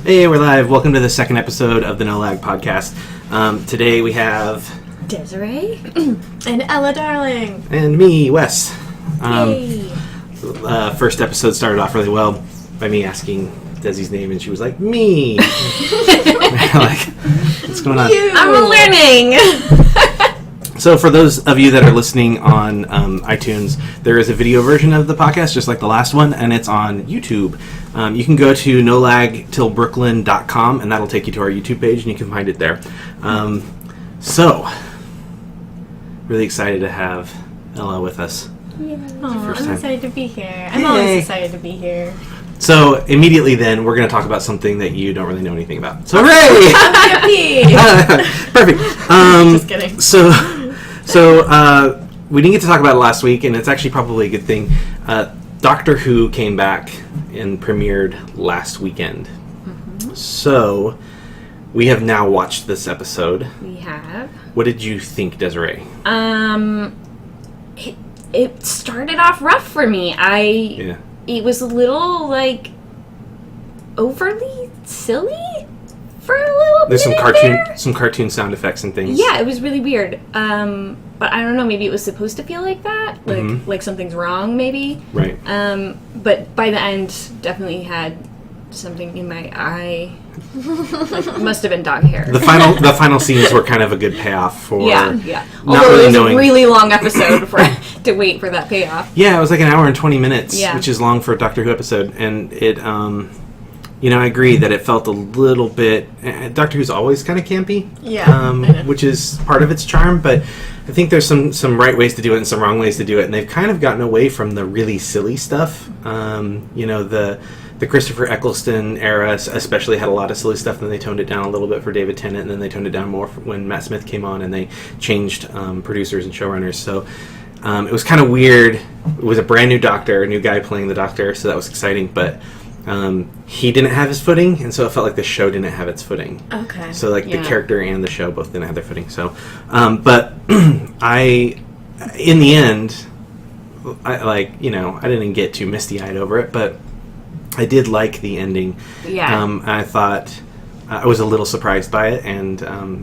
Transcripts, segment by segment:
Hey, we're live. Welcome to the second episode of the No Lag podcast. Today we have Desiree and Ela Darling and me, Wes. Yay. First episode started off really well by me asking Desi's name, and she was like, "Me." Like, what's going on? I'm learning. So for those of you that are listening on iTunes, there is a video version of the podcast, just like the last one, and it's on YouTube. You can go to nolagtillbrooklyn.com, and that'll take you to our YouTube page, and you can find it there. So, really excited to have Ela with us. Yeah. I'm excited to be here. I'm always excited to be here. So, immediately then, we're going to talk about something that you don't really know anything about. So, hooray! Perfect. Just kidding. So we didn't get to talk about it last week, and it's actually probably a good thing. Doctor Who came back and premiered last weekend. Mm-hmm. So we have now watched this episode. We have. What did you think, Desiree? It started off rough for me. It was a little, overly silly for a little There's bit. some cartoon sound effects and things. Yeah, it was really weird. But I don't know, maybe it was supposed to feel like that. Like something's wrong, maybe. Right. But by the end, definitely had something in my eye. Must have been dog hair. The final scenes were kind of a good payoff for yeah. Not Although really it was knowing. a really long episode to wait for that payoff. Yeah, it was like an hour and 20 minutes, Yeah. which is long for a Doctor Who episode, and it I agree that it felt a little bit. Doctor Who's always kind of campy, which is part of its charm. But I think there's some right ways to do it and some wrong ways to do it, and they've kind of gotten away from the really silly stuff. The Christopher Eccleston era especially had a lot of silly stuff, and then they toned it down a little bit for David Tennant, and then they toned it down more when Matt Smith came on, and they changed producers and showrunners. So it was kind of weird. It was a brand new Doctor, a new guy playing the Doctor, so that was exciting, but. He didn't have his footing, and so it felt like the show didn't have its footing. Okay. So the character and the show both didn't have their footing. So, but in the end, I didn't get too misty-eyed over it, but I did like the ending. Yeah. I thought I was a little surprised by it, and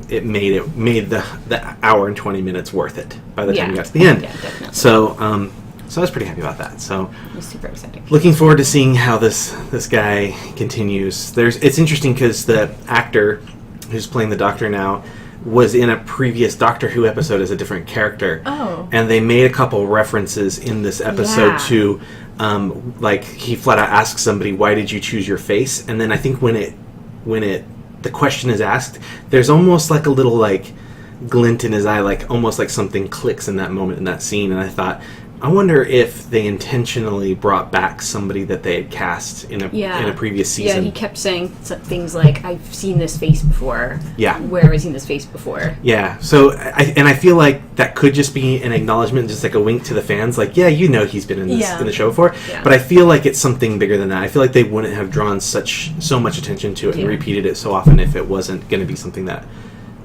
it made the hour and 20 minutes worth it by the time you got to the end. Yeah, definitely. So I was pretty happy about that. So It was super exciting. looking forward to seeing how this guy continues. It's interesting because the actor who's playing the Doctor now was in a previous Doctor Who episode as a different character. Oh. And they made a couple references in this episode to, he flat out asked somebody, "Why did you choose your face?" And then I think when the question is asked, there's almost like a little glint in his eye, almost like something clicks in that moment in that scene. And I thought, I wonder if they intentionally brought back somebody that they had cast in a previous season. Yeah, he kept saying things like, "I've seen this face before." Yeah. Where have I seen this face before? Yeah. So I feel like that could just be an acknowledgement, just like a wink to the fans, he's been in the show before. Yeah. But I feel like it's something bigger than that. I feel like they wouldn't have drawn so much attention to it and repeated it so often if it wasn't going to be something that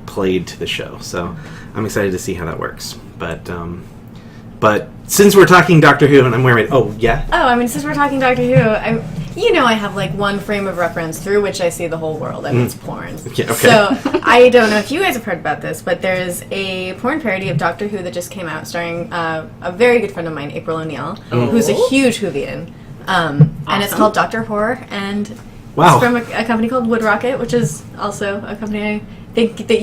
played to the show. So I'm excited to see how that works. But since we're talking Doctor Who, and I'm wearing... Oh, yeah? Since we're talking Doctor Who, I have one frame of reference through which I see the whole world, and it's porn. Yeah, okay. So, I don't know if you guys have heard about this, but there's a porn parody of Doctor Who that just came out starring a very good friend of mine, April O'Neil, who's a huge Whovian. And it's called Doctor Horror, and it's from a company called Wood Rocket, which is also a company I think that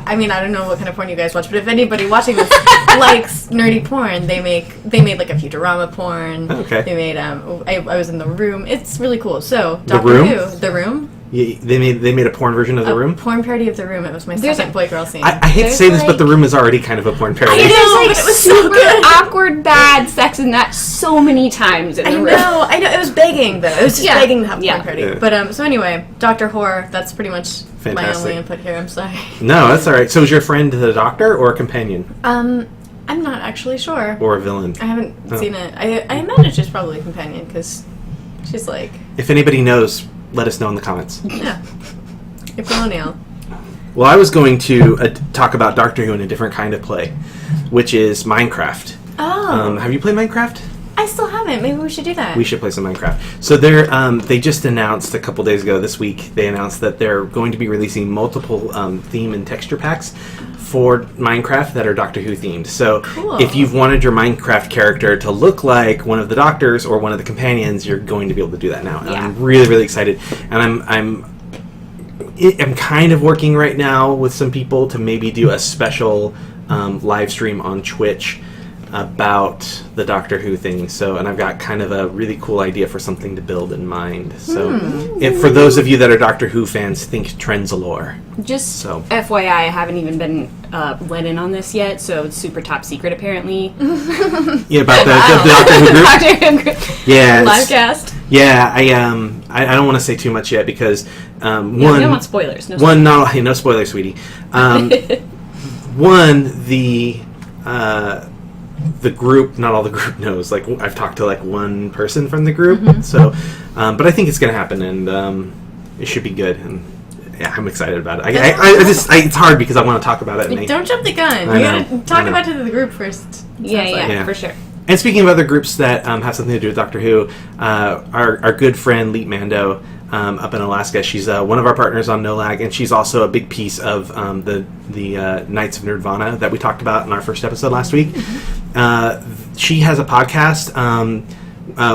I don't know what kind of porn you guys watch, but if anybody watching this likes nerdy porn, they made a Futurama porn. Okay. They made I was in The Room. It's really cool. So The Doctor Room? Who, The Room. Yeah, they made a porn version of The Room? Porn parody of The Room. It was my second boy girl scene. I hate to say this, but The Room is already kind of a porn parody. There's but it was so super good. awkward, bad sex in that so many times in the room. I know. It was begging though. It was just begging to have a porn parody. Yeah. But so anyway, Doctor Horror. That's pretty much my Fantastic. only input here. I'm sorry. No, that's all right. So is your friend the Doctor or a companion? I'm not actually sure. Or a villain? I haven't seen it. I imagine she's probably a companion because she's If anybody knows, let us know in the comments. yeah. April O'Neil. Well, I was going to talk about Doctor Who in a different kind of play, which is Minecraft. Oh. Have you played Minecraft? I still haven't. Maybe we should do that. We should play some Minecraft. So they just announced a couple days ago this week, they announced that they're going to be releasing multiple theme and texture packs for Minecraft that are Doctor Who themed. So cool. If you've wanted your Minecraft character to look like one of the Doctors or one of the companions, you're going to be able to do that now. And I'm really, really excited. And I'm kind of working right now with some people to maybe do a special live stream on Twitch about the Doctor Who thing. So, and I've got kind of a really cool idea for something to build in mind. So, if for those of you that are Doctor Who fans, think Trenzalore. Just FYI, I haven't even been let in on this yet, so it's super top secret apparently. Yeah, about the Doctor Who group. Doctor Who group. Yeah, Livecast. Yeah, I don't want to say too much yet because We don't want spoilers. No spoilers. No spoilers, sweetie. One, the group, not all the group knows. Like, I've talked to like one person from the group, so, but I think it's going to happen, and it should be good. And yeah, I'm excited about it. It's hard because I want to talk about it. And don't jump the gun. You gotta talk about it to the group first. Yeah, for sure. And speaking of other groups that have something to do with Doctor Who, our good friend Leet Mando up in Alaska, she's one of our partners on No Lag, and she's also a big piece of the Knights of Nerdvana that we talked about in our first episode last week. She has a podcast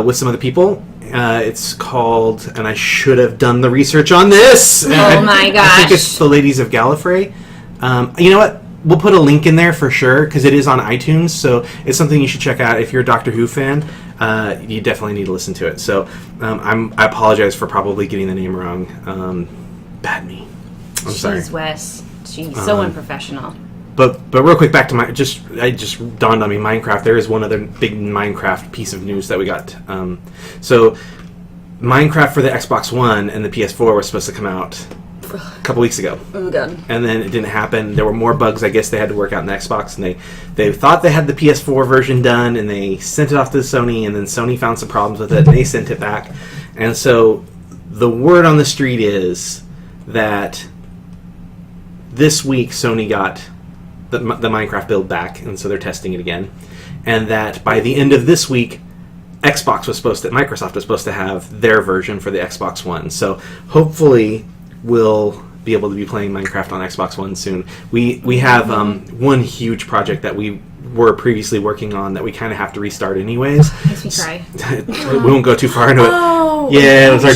with some other people. It's called, and I should have done the research on this. Oh my gosh! I think it's the Ladies of Gallifrey. You know what? We'll put a link in there for sure because it is on iTunes, so it's something you should check out if you're a Doctor Who fan. You definitely need to listen to it. So I apologize for probably getting the name wrong. Bad me. I'm sorry. Jeez, Wes. Jeez, so unprofessional. But real quick, back to it just dawned on me, Minecraft. There is one other big Minecraft piece of news that we got. So Minecraft for the Xbox One and the PS4 was supposed to come out a couple weeks ago. Oh god. And then it didn't happen. There were more bugs, I guess, they had to work out in the Xbox, and they thought they had the PS4 version done, and they sent it off to Sony, and then Sony found some problems with it, and they sent it back. And so the word on the street is that this week Sony got the Minecraft build back, and so they're testing it again. And that by the end of this week, Microsoft was supposed to have their version for the Xbox One. So hopefully we'll be able to be playing Minecraft on Xbox One soon. We have one huge project that we were previously working on that we kind of have to restart anyways. Makes me cry. We won't go too far into it. Yeah, it was our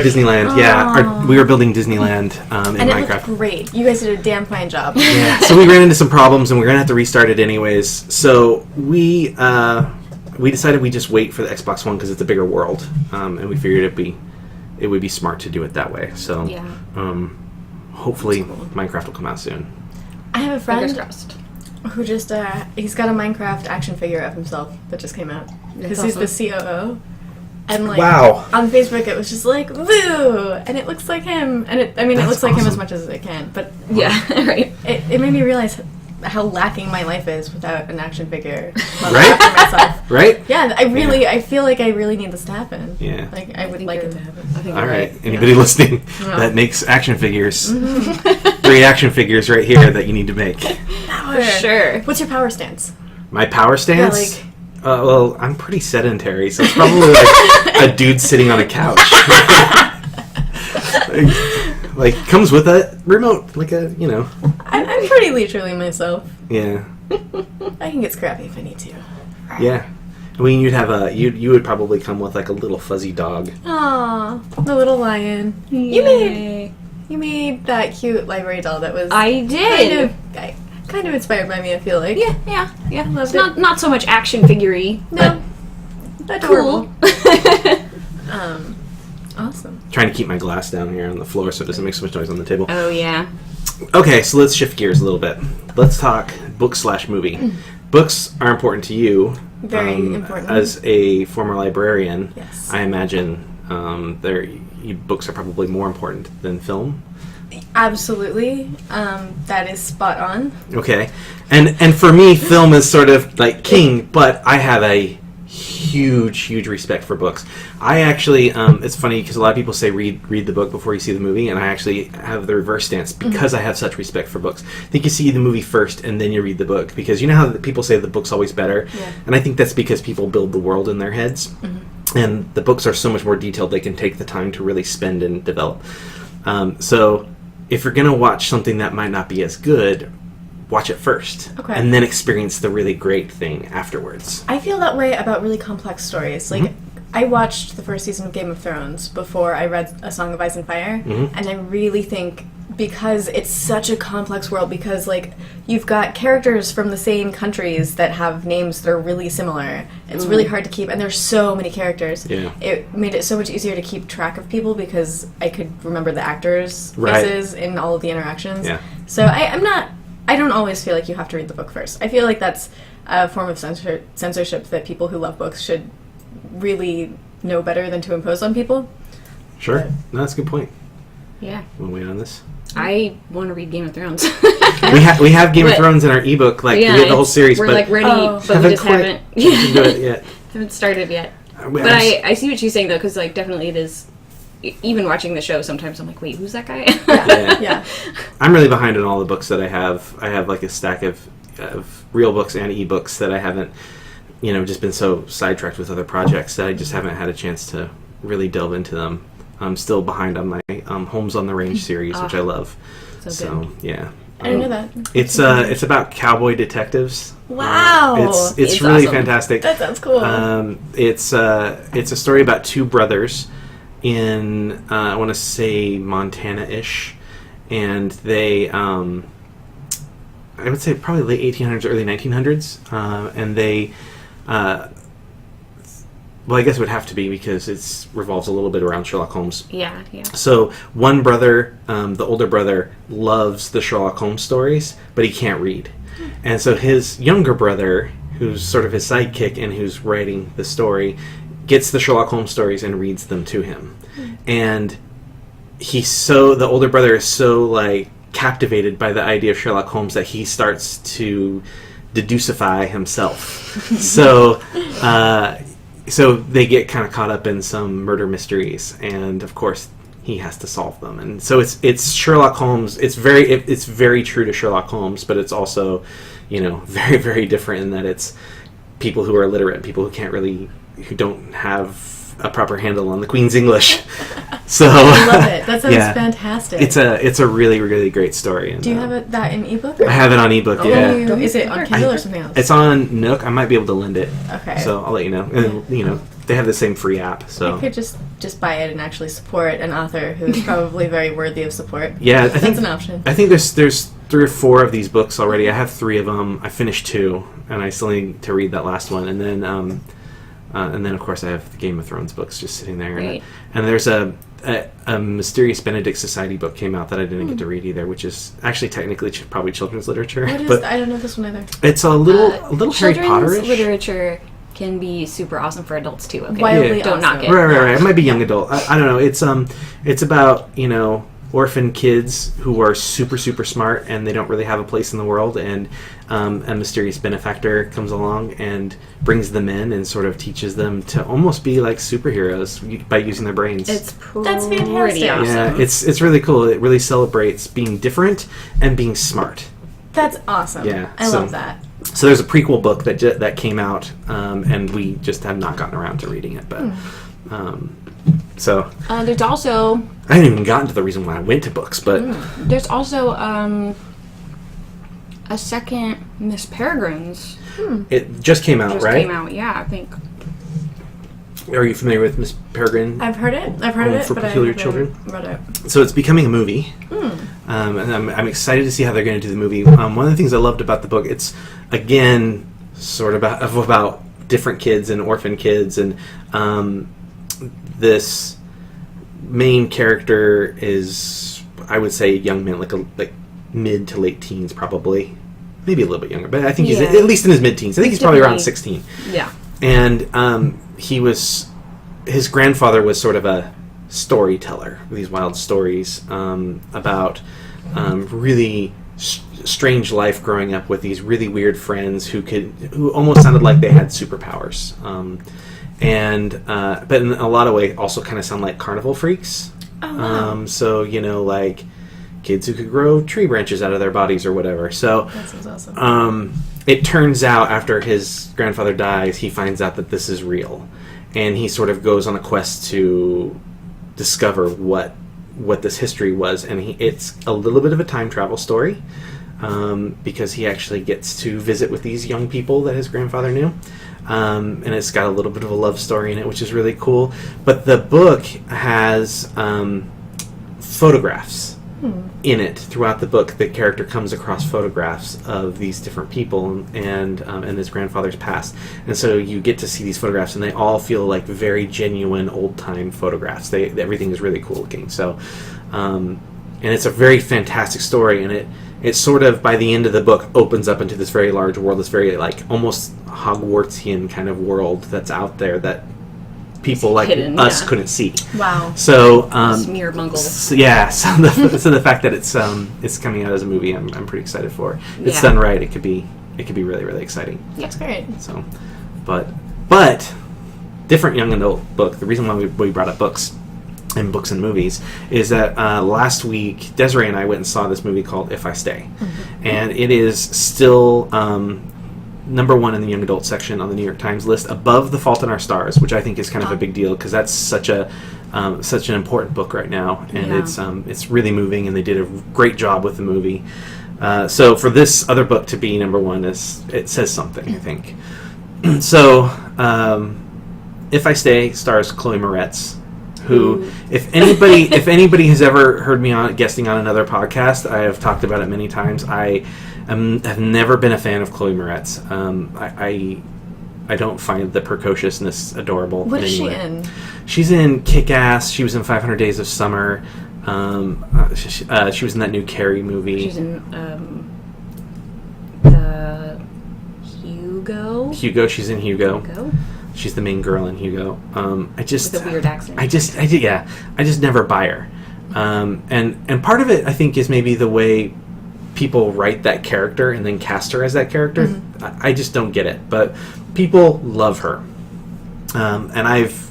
Disneyland. Yeah, we were building Disneyland in and Minecraft. It looked great. You guys did a damn fine job. Yeah, so we ran into some problems and we're gonna have to restart it anyways. So we decided we just wait for the Xbox One because it's a bigger world, and we figured it would be smart to do it that way. So hopefully Minecraft will come out soon. I have a friend crossed. who just he's got a Minecraft action figure of himself that just came out because he's the COO. And like on Facebook, it was just like woo, and it looks like him, and it looks like him as much as it can. But right. It made me realize how lacking my life is without an action figure. Right? For myself. Right? Yeah, I feel like I really need this to happen. Yeah. Like I would like it to happen. All right. Anybody listening that makes action figures, 3 action figures right here that you need to make. For sure. What's your power stance? My power stance? Yeah, well, I'm pretty sedentary, so it's probably like a dude sitting on a couch. like comes with a remote, like a, I'm pretty leisurely myself. Yeah. I can get scrappy if I need to. Yeah. I mean, you would probably come with like a little fuzzy dog. Aw, the little lion. Yay. You made that cute library doll that was. I did. Kind of inspired by me, I feel like. Yeah. Loved It's not so much action figure-y. No. But cool. Awesome. Trying to keep my glass down here on the floor so it doesn't make so much noise on the table. Oh, yeah. Okay, so let's shift gears a little bit. Let's talk book/movie. Books are important to you. Very important. As a former librarian, yes. I imagine books are probably more important than film. Absolutely. That is spot on. Okay. And for me, film is sort of like king, but I have a huge respect for books. I actually, it's funny because a lot of people say read the book before you see the movie, and I actually have the reverse stance because I have such respect for books. I think you see the movie first and then you read the book, because you know how people say the book's always better, and I think that's because people build the world in their heads, and the books are so much more detailed. They can take the time to really spend and develop. So if you're going to watch something that might not be as good, watch it first, and then experience the really great thing afterwards. I feel that way about really complex stories. Like, I watched the first season of Game of Thrones before I read A Song of Ice and Fire, and I really think because it's such a complex world, because, like, you've got characters from the same countries that have names that are really similar. It's really hard to keep, and there's so many characters. Yeah. It made it so much easier to keep track of people because I could remember the actors' faces in all of the interactions. Yeah. So I don't always feel like you have to read the book first. I feel like that's a form of censorship that people who love books should really know better than to impose on people. Sure. No, that's a good point. Yeah. Want to wait on this? I want to read Game of Thrones. we have Game of Thrones in our ebook. Like, we have the whole series. We're, like, ready, but we just haven't do it yet. Haven't started yet. But I see what you're saying, though, because, like, definitely it is... Even watching the show, sometimes I'm like, wait, who's that guy? Yeah. I'm really behind on all the books that I have. I have like a stack of real books and ebooks that I haven't, just been so sidetracked with other projects that I just haven't had a chance to really delve into them. I'm still behind on my Homes on the Range series, which I love. So yeah. I didn't know that. It's about cowboy detectives. Wow. It's really awesome. Fantastic. That sounds cool. It's a story about two brothers in I want to say Montana-ish, and they I would say probably late 1800s, early 1900s, and they well, I guess it would have to be because it revolves a little bit around Sherlock Holmes. Yeah. So one brother, the older brother, loves the Sherlock Holmes stories, but he can't read. And so his younger brother, who's sort of his sidekick and who's writing the story, gets the Sherlock Holmes stories and reads them to him. And the older brother is so, like, captivated by the idea of Sherlock Holmes that he starts to deducify himself. So they get kind of caught up in some murder mysteries, and of course he has to solve them. And so it's Sherlock Holmes. It's very true to Sherlock Holmes, but it's also, very, very different in that it's people who are illiterate, people who don't have a proper handle on the Queen's English. So I love it. That sounds fantastic. It's a really, really great story. And, do you have that in ebook? I have it on ebook. Yeah. Is it on Kindle or something else? It's on Nook. I might be able to lend it. Okay. So I'll let you know. And they have the same free app. So I could just buy it and actually support an author who's probably very worthy of support. Yeah, I think that's an option. I think there's 3 or 4 of these books already. I have 3 of them. I finished 2, and I still need to read that last one. And then of course I have the Game of Thrones books just sitting there. Right. And there's a Mysterious Benedict Society book came out that I didn't get to read either, which is actually technically probably children's literature. But I don't know this one either. It's a little Harry Potter-ish. Children's literature can be super awesome for adults too. Okay, wildly don't knock it. Right. It might be young adult. I don't know. It's about orphan kids who are super, super smart and they don't really have a place in the world, and a mysterious benefactor comes along and brings them in and sort of teaches them to almost be like superheroes by using their brains. That's fantastic. awesome. Yeah, it's really cool. It really celebrates being different and being smart. That's awesome. Yeah, I love that. So there's a prequel book that came out, and we just have not gotten around to reading it, but. So there's also I haven't even gotten to the reason why I went to books, but there's also a second Miss Peregrine's. It just came out, right? Came out, yeah, I think. Are you familiar with Miss Peregrine? I've heard it. For Peculiar Children. Read it. So it's becoming a movie, and I'm excited to see how they're going to do the movie. One of the things I loved about the book, it's again sort of about different kids and orphan kids, and this main character is, I would say, a young man, like mid to late teens, probably, maybe a little bit younger, but I think he's at least in his mid teens. I think he's probably around 16. Yeah, and his grandfather was sort of a storyteller, these wild stories about really strange life growing up with these really weird friends who almost sounded like they had superpowers. and but in a lot of ways also kind of sound like carnival freaks. Oh, wow. So like kids who could grow tree branches out of their bodies or whatever. So that sounds awesome. It turns out after his grandfather dies, he finds out that this is real, and he sort of goes on a quest to discover what this history was, and it's a little bit of a time travel story, because he actually gets to visit with these young people that his grandfather knew, and it's got a little bit of a love story in it, which is really cool. But the book has photographs in it throughout the book. The character comes across photographs of these different people and his grandfather's past, and so you get to see these photographs, and they all feel like very genuine old-time photographs. Everything is really cool looking. So and it's a very fantastic story, and it sort of, by the end of the book, opens up into this very large world, this very like almost Hogwartsian kind of world that's out there that people like hidden, us couldn't see. Wow. So mere muggles. So the fact that it's coming out as a movie, I'm pretty excited for. If it's done right, it could be really, really exciting. That's great. So, but different young adult book. The reason why we brought up books and movies is that last week Desiree and I went and saw this movie called If I Stay, and it is still number one in the young adult section on the New York Times list, above The Fault in Our Stars, which I think is kind of a big deal because that's such an important book right now, and it's really moving, and they did a great job with the movie. So for this other book to be number one, it says something, I think. So If I Stay stars Chloe Moretz, who, if anybody has ever heard me guesting on another podcast, I have talked about it many times. I have never been a fan of Chloe Moretz. I don't find the precociousness adorable. What is she in? She's in Kick-Ass. She was in 500 Days of Summer. She was in that new Carrie movie. She's in the Hugo. She's in Hugo. She's the main girl in Hugo. With a weird accent. I just never buy her. And part of it, I think, is maybe the way people write that character and then cast her as that character. Mm-hmm. I just don't get it. But people love her. And I've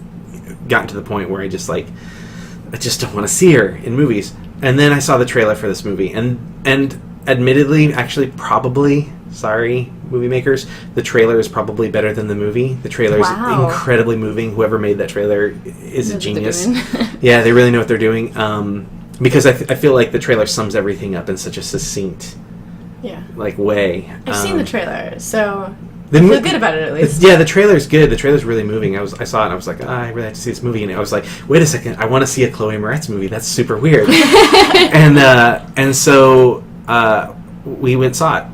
gotten to the point where I just don't want to see her in movies. And then I saw the trailer for this movie. And admittedly, actually, probably, sorry, movie makers, the trailer is probably better than the movie. The trailer is incredibly moving. Whoever made that trailer is a genius. Yeah, they really know what they're doing. Because I feel like the trailer sums everything up in such a succinct way. I've seen the trailer, so I feel good about it at least. Yeah, the trailer's good. The trailer's really moving. I saw it and I was like, I really have to see this movie. And I was like, wait a second, I want to see a Chloe Moretz movie. That's super weird. and so we went and saw it.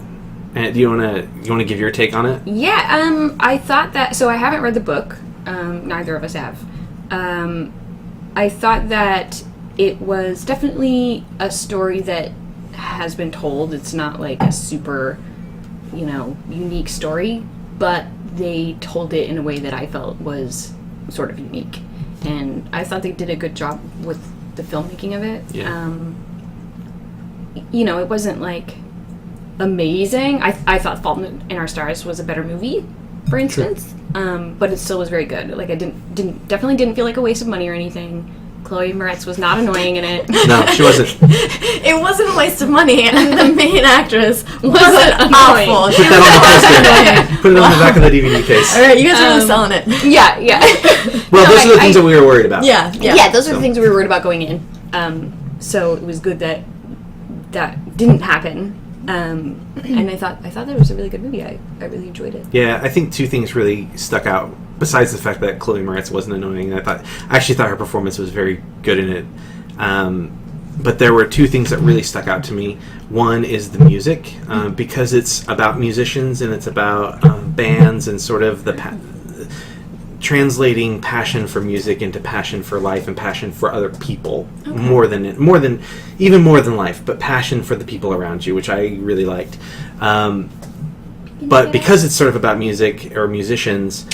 And do you want to give your take on it? Yeah, I thought that. So I haven't read the book. Neither of us have. I thought that it was definitely a story that has been told. It's not like a super, unique story, but they told it in a way that I felt was sort of unique. And I thought they did a good job with the filmmaking of it. Yeah. It wasn't like amazing. I thought Fault in Our Stars was a better movie, for instance. Sure. But it still was very good. Like, I definitely didn't feel like a waste of money or anything. Chloe Moretz was not annoying in it. No, she wasn't. It wasn't a waste of money, and the main actress wasn't awful. Put that on the poster. Put it on the back of the DVD case. All right, you guys are really selling it. Yeah. Well, those are the things that we were worried about. Yeah, those are the things we were worried about going in. So it was good that didn't happen. And I thought that it was a really good movie. I really enjoyed it. Yeah, I think two things really stuck out. Besides the fact that Chloe Moretz wasn't annoying, I actually thought her performance was very good in it. But there were two things that really stuck out to me. One is the music, because it's about musicians and it's about bands and sort of translating passion for music into passion for life and passion for other people. Okay. more than life, but passion for the people around you, which I really liked. But because it's sort of about music or musicians,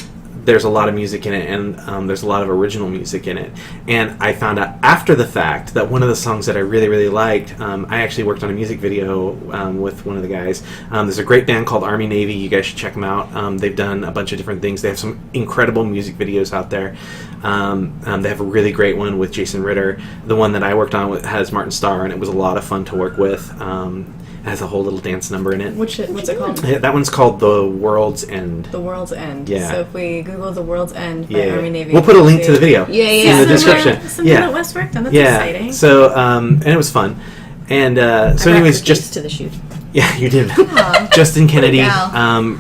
there's a lot of music in it, and there's a lot of original music in it. And I found out after the fact that one of the songs that I really, really liked, I actually worked on a music video with one of the guys. There's a great band called Army Navy. You guys should check them out. They've done a bunch of different things. They have some incredible music videos out there. They have a really great one with Jason Ritter. The one that I worked on has Martin Starr, and it was a lot of fun to work with. It has a whole little dance number in it. What's it called? Yeah, that one's called The World's End. The World's End. Yeah. So if we Google The World's End by Army Navy, we'll put a link to the video. Yeah. In the description. Something that Wes worked on. That's exciting. So, and it was fun. And so, anyways, just to the shoot. Yeah, you did. Aww. Justin Kennedy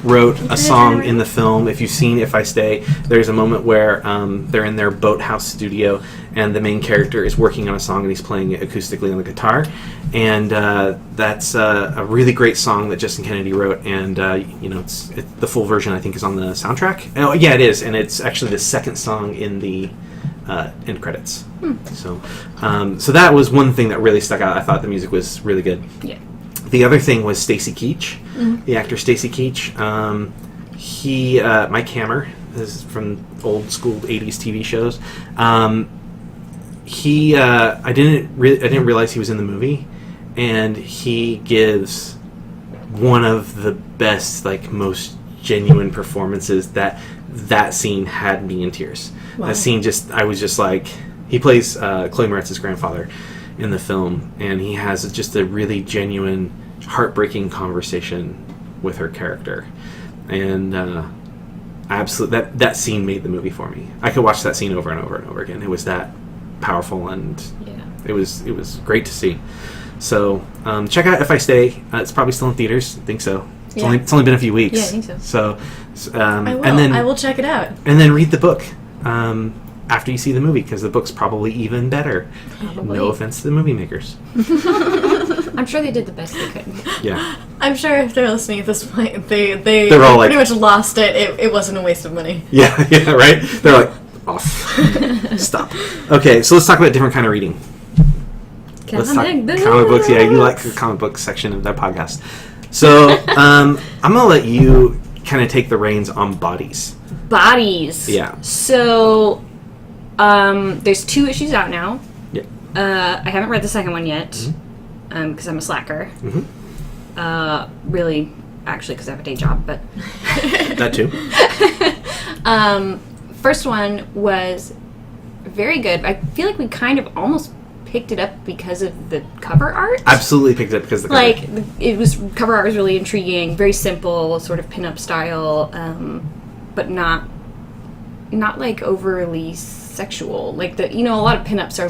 wrote a song in the film. If you've seen If I Stay, there's a moment where they're in their boathouse studio, and the main character is working on a song, and he's playing it acoustically on the guitar. And that's a really great song that Justin Kennedy wrote, and it's the full version I think is on the soundtrack. Oh yeah, it is, and it's actually the second song in the end credits. So that was one thing that really stuck out. I thought the music was really good. Yeah. The other thing was Stacy Keach, the actor Stacy Keach. He Mike Hammer, this is from old school '80s TV shows. I didn't realize he was in the movie, and he gives one of the best, most genuine performances. That scene had me in tears. Wow. That scene I was just like, he plays Chloe Moretz's grandfather in the film, and he has just a really genuine, heartbreaking conversation with her character, and absolutely that scene made the movie for me. I could watch that scene over and over and over again. It was that powerful, and it was great to see. So check out If I Stay. It's probably still in theaters. I think so. It's only been a few weeks. Yeah, I think so. So I will. and then I will check it out. And then read the book after you see the movie, because the book's probably even better. Probably. No offense to the movie makers. I'm sure they did the best they could. Yeah. I'm sure if they're listening at this point, they're all pretty much lost it. It wasn't a waste of money. Yeah, right? They're like, off. Stop. Okay, so let's talk about a different kind of reading. Let's talk comic books. Yeah, you like the comic book section of that podcast. So, I'm going to let you kind of take the reins on bodies. Bodies. Yeah. So, there's 2 issues out now. Yeah. I haven't read the second one yet, because I'm a slacker. Really, actually, because I have a day job, but... That too. First one was very good. I feel like we kind of almost picked it up because of the cover art. Absolutely picked it up because of the cover. Cover art was really intriguing, very simple, sort of pinup style, but not overly sexual. A lot of pinups are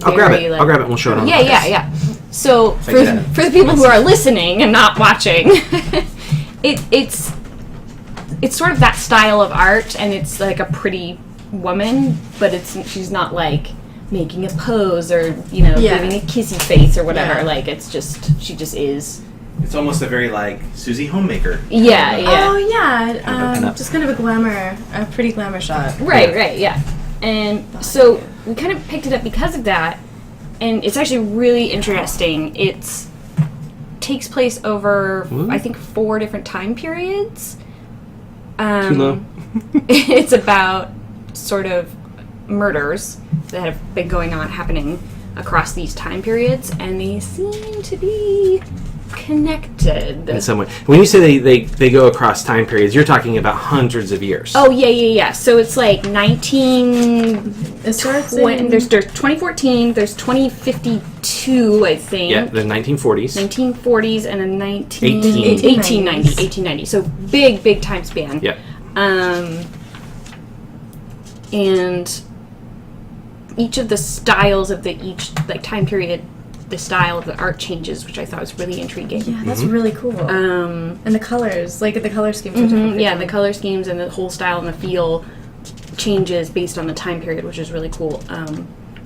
I'll grab it. I'll grab it and we'll show it on the podcast. Yeah. So for the people who are listening and not watching, it's sort of that style of art, and it's like a pretty woman, but she's not making a pose or giving a kissy face or whatever. She just is. It's almost a very Susie Homemaker. Yeah. Oh yeah, just kind of a pretty glamour shot. Right, yeah. And so we kind of picked it up because of that, and it's actually really interesting. It takes place over I think 4 different time periods. Too low. It's about sort of murders that have been happening across these time periods, and they seem to be connected in some way. When you say they go across time periods, you're talking about hundreds of years. Oh yeah. So it's there's 2014, there's 2052, I think. Yeah, the 1940s. 1940s and then 1890. So big time span. Yeah. And each of the styles of each time period, the style of the art changes, which I thought was really intriguing. Yeah, that's really cool. And the colors, the color schemes. The color schemes and the whole style and the feel changes based on the time period, which is really cool.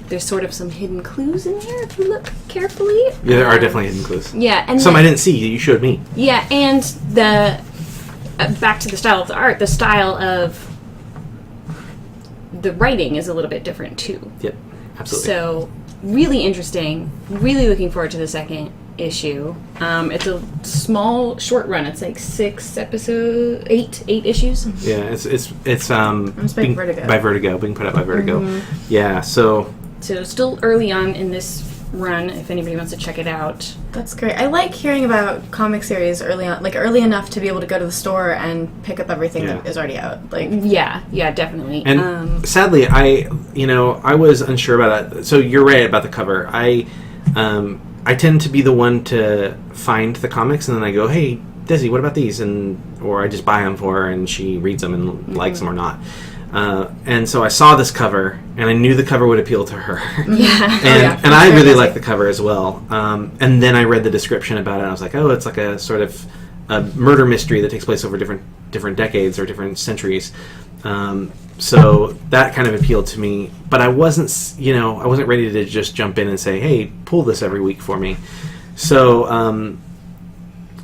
There's sort of some hidden clues in there if you look carefully. Yeah, there are definitely hidden clues. Yeah, and some I didn't see. You showed me. Yeah, and the back to the style of the art. The style of the writing is a little bit different too. Yep, absolutely. So really interesting. Really looking forward to the second issue. It's a small, short run. It's like 8 issues. Yeah, it's by Vertigo. By Vertigo, being put out by Vertigo. Yeah, so still early on in this run, if anybody wants to check it out. That's great. I like hearing about comic series early on, like early enough to be able to go to the store and pick up everything that is already out. Like, yeah, definitely. And sadly, I was unsure about that. So you're right about the cover. I tend to be the one to find the comics, and then I go, "Hey, Desi, what about these?" Or I just buy them for her, and she reads them and likes them or not. And so I saw this cover, and I knew the cover would appeal to her. Yeah. And I really liked the cover as well. And then I read the description about it, and I was like, oh, it's like a sort of a murder mystery that takes place over different decades or different centuries. So that kind of appealed to me. But I wasn't ready to just jump in and say, hey, pull this every week for me. So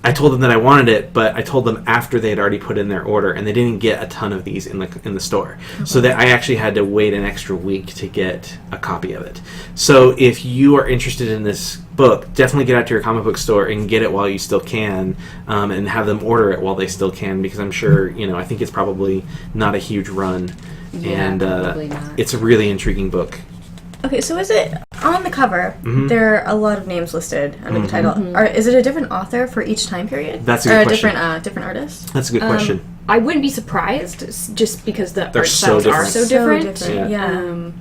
I told them that I wanted it, but I told them after they had already put in their order, and they didn't get a ton of these in the store. Okay. So that I actually had to wait an extra week to get a copy of it. So if you are interested in this book, definitely get out to your comic book store and get it while you still can, and have them order it while they still can, because I'm sure, I think it's probably not a huge run. Yeah, and probably not. It's a really intriguing book. Okay, so is it on the cover? Mm-hmm. There are a lot of names listed under the title. Mm-hmm. Is it a different author for each time period? That's a good question. Or a different artist? That's a good question. I wouldn't be surprised, just because the art styles are so different. Yeah.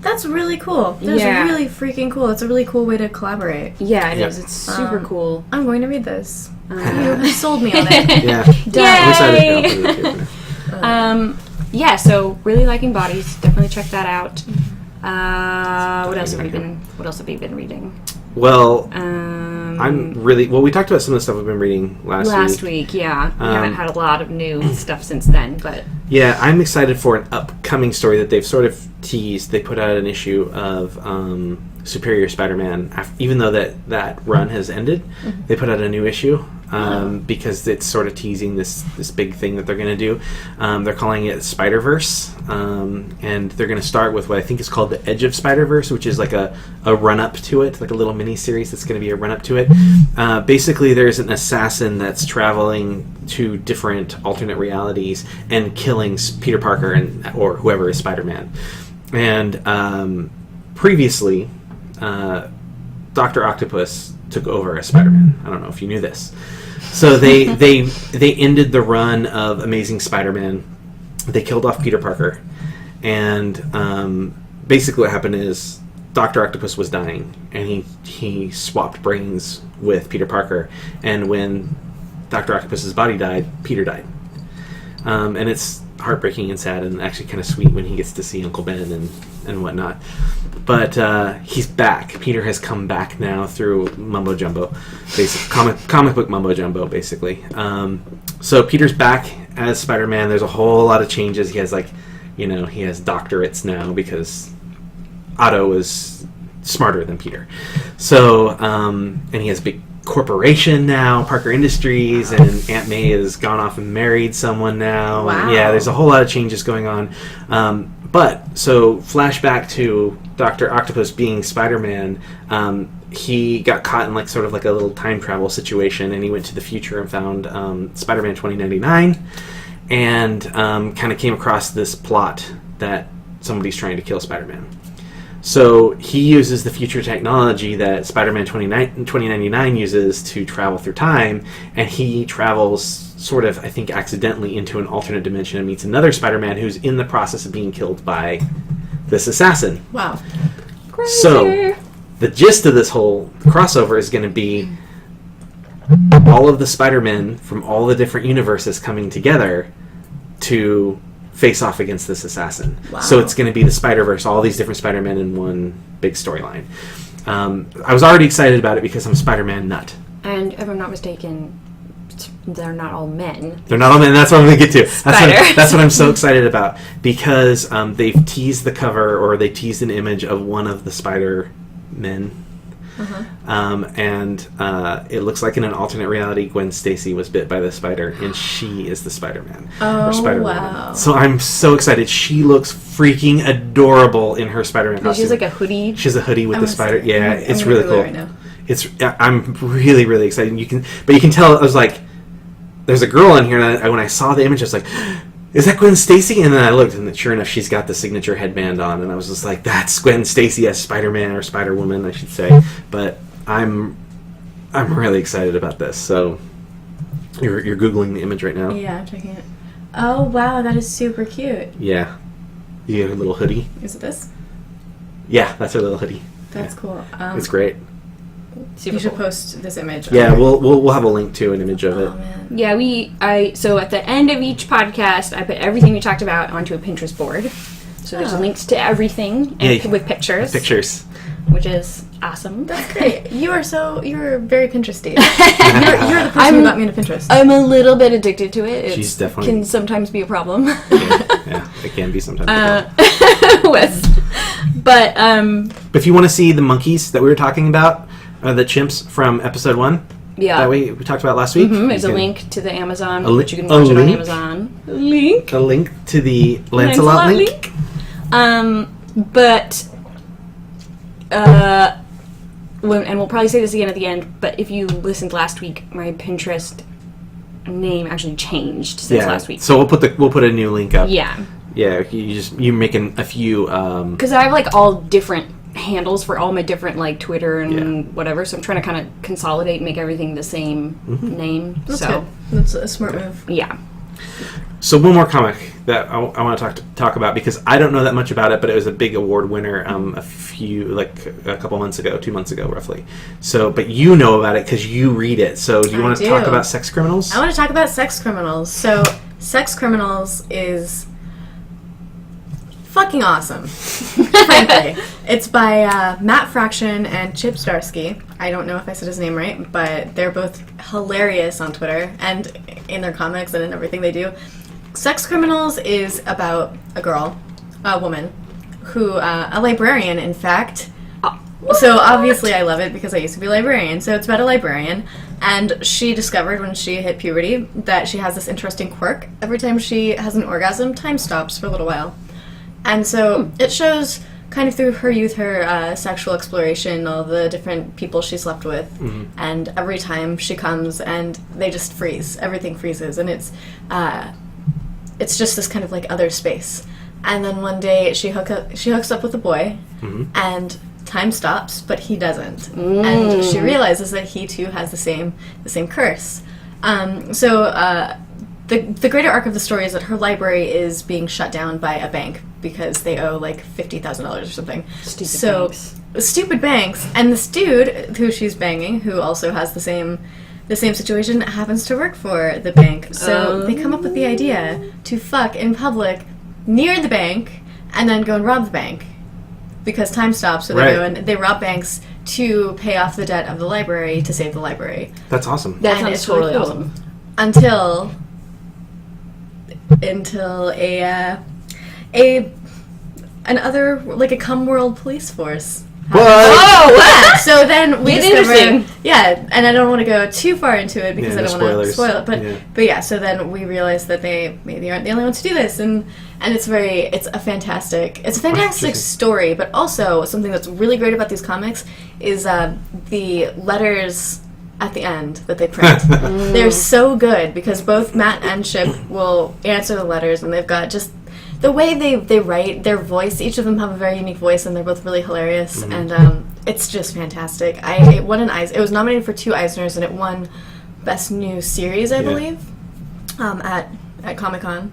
That's really cool. That's really freaking cool. It's a really cool way to collaborate. Yeah, it is. It's super cool. I'm going to read this. You sold me on it. Yeah, so really liking Bodies. Definitely check that out. What else have you been reading? Well, we talked about some of the stuff we've been reading last week. Yeah. We haven't had a lot of new stuff since then, but... Yeah, I'm excited for an upcoming story that they've sort of teased. They put out an issue of Superior Spider-Man. Even though that run has ended, they put out a new issue. Because it's sort of teasing this big thing that they're going to do. They're calling it Spider-Verse, and they're going to start with what I think is called the Edge of Spider-Verse, which is like a run-up to it, like a little mini-series that's going to be a run-up to it. Basically, there's an assassin that's traveling to different alternate realities and killing Peter Parker or whoever is Spider-Man. And previously, Dr. Octopus took over as Spider-Man. I don't know if you knew this. So they ended the run of Amazing Spider-Man. They killed off Peter Parker, and basically what happened is Dr. Octopus was dying, and he swapped brains with Peter Parker. And when Dr. Octopus's body died, Peter died, and it's heartbreaking and sad, and actually kind of sweet when he gets to see Uncle Ben and whatnot. But he's back. Peter has come back now through mumbo jumbo, comic book mumbo jumbo, basically. So Peter's back as Spider-Man. There's a whole lot of changes. He has he has doctorates now because Otto is smarter than Peter. So and he has a big corporation now, Parker Industries, and Aunt May has gone off and married someone now. Wow. Yeah, there's a whole lot of changes going on. But so flashback to Dr. Octopus being Spider-Man. He got caught in sort of a little time travel situation, and he went to the future and found Spider-Man 2099, and kind of came across this plot that somebody's trying to kill Spider-Man. So he uses the future technology that Spider-Man 2099 uses to travel through time, and he travels sort of, I think, accidentally into an alternate dimension and meets another Spider-Man who's in the process of being killed by this assassin. Wow. Crazy. So the gist of this whole crossover is going to be all of the Spider-Men from all the different universes coming together to face off against this assassin. Wow. So it's going to be the Spider-Verse, all these different Spider-Men in one big storyline. I was already excited about it because I'm a Spider-Man nut. And if I'm not mistaken, they're not all men. They're not all men. That's what I'm going to get to. Spiders. That's what I'm so excited about, because they've teased the cover, or they teased an image of one of the Spider-Men. And it looks like in an alternate reality, Gwen Stacy was bit by the spider, and she is the Spider-Man. Oh, or Spider-Man. wow. So I'm so excited. She looks freaking adorable in her Spider-Man costume. She's like a hoodie. She's a hoodie with the spider. Yeah, it's really cool. Right now. I'm really, really excited. You can tell I was like, there's a girl in here, and when I saw the image, I was like, is that Gwen Stacy? And then I looked, and sure enough, she's got the signature headband on, and I was just like, that's Gwen Stacy as Spider-Man, or Spider-Woman, I should say. But I'm really excited about this. So you're Googling the image right now? Yeah, I'm checking it. Oh, wow, that is super cute. Yeah. You get her little hoodie. Is it this? Yeah, that's her little hoodie. That's cool. It's great. You should post this image. Yeah, we'll have a link to an image of it. Oh, man. Yeah, so at the end of each podcast, I put everything we talked about onto a Pinterest board. So there's links to everything with pictures. Pictures. Which is awesome. That's great. You're very Pinteresty. you're the person who got me into Pinterest. I'm a little bit addicted to it. She's definitely can sometimes be a problem. Yeah, it can be sometimes. But if you want to see the monkeys that we were talking about, the chimps from episode 1, that we talked about last week. There's a link to the Amazon, which you can watch it on Amazon. A link to the Lancelot link. But and we'll probably say this again at the end, but if you listened last week, my Pinterest name actually changed since last week. So we'll put a new link up. Yeah. Yeah, you're making a few because I have like all different handles for all my different like Twitter and whatever, so I'm trying to kind of consolidate and make everything the same name. That's good. That's a smart move. Yeah. So one more comic that I want to talk about, because I don't know that much about it, but it was a big award winner a couple months ago, 2 months ago roughly. So, but you know about it because you read it. So do you want to talk about Sex Criminals? I want to talk about Sex Criminals. So Sex Criminals is fucking awesome. Frankly. It's by Matt Fraction and Chip Zdarsky. I don't know if I said his name right, but they're both hilarious on Twitter and in their comics and in everything they do. Sex Criminals is about a woman, who, a librarian, in fact. So obviously I love it because I used to be a librarian. So it's about a librarian, and she discovered when she hit puberty that she has this interesting quirk. Every time she has an orgasm, time stops for a little while. And so it shows kind of through her youth, her sexual exploration, all the different people she slept with, and every time she comes and they just freeze. Everything freezes, and it's just this kind of like other space. And then one day she hooks up with a boy, and time stops, but he doesn't. And she realizes that he too has the same curse. The greater arc of the story is that her library is being shut down by a bank because they owe like $50,000 or something. Stupid banks. And this dude who she's banging, who also has the same situation, happens to work for the bank. So they come up with the idea to fuck in public near the bank and then go and rob the bank because time stops. So they go and they rob banks to pay off the debt of the library to save the library. That's awesome. That sounds totally awesome. Until another like a cum world police force. What? Oh, what? So then we discover, and I don't want to go too far into it because I don't want to spoil it. But yeah, so then we realize that they maybe aren't the only ones to do this, and it's a fantastic story. But also something that's really great about these comics is the letters at the end that they print. They're so good because both Matt and Chip will answer the letters, and they've got just the way they write, their voice. Each of them have a very unique voice, and they're both really hilarious. And it's just fantastic. It won an Eisner. It was nominated for 2 Eisners, and it won Best New Series, I believe, at Comic-Con.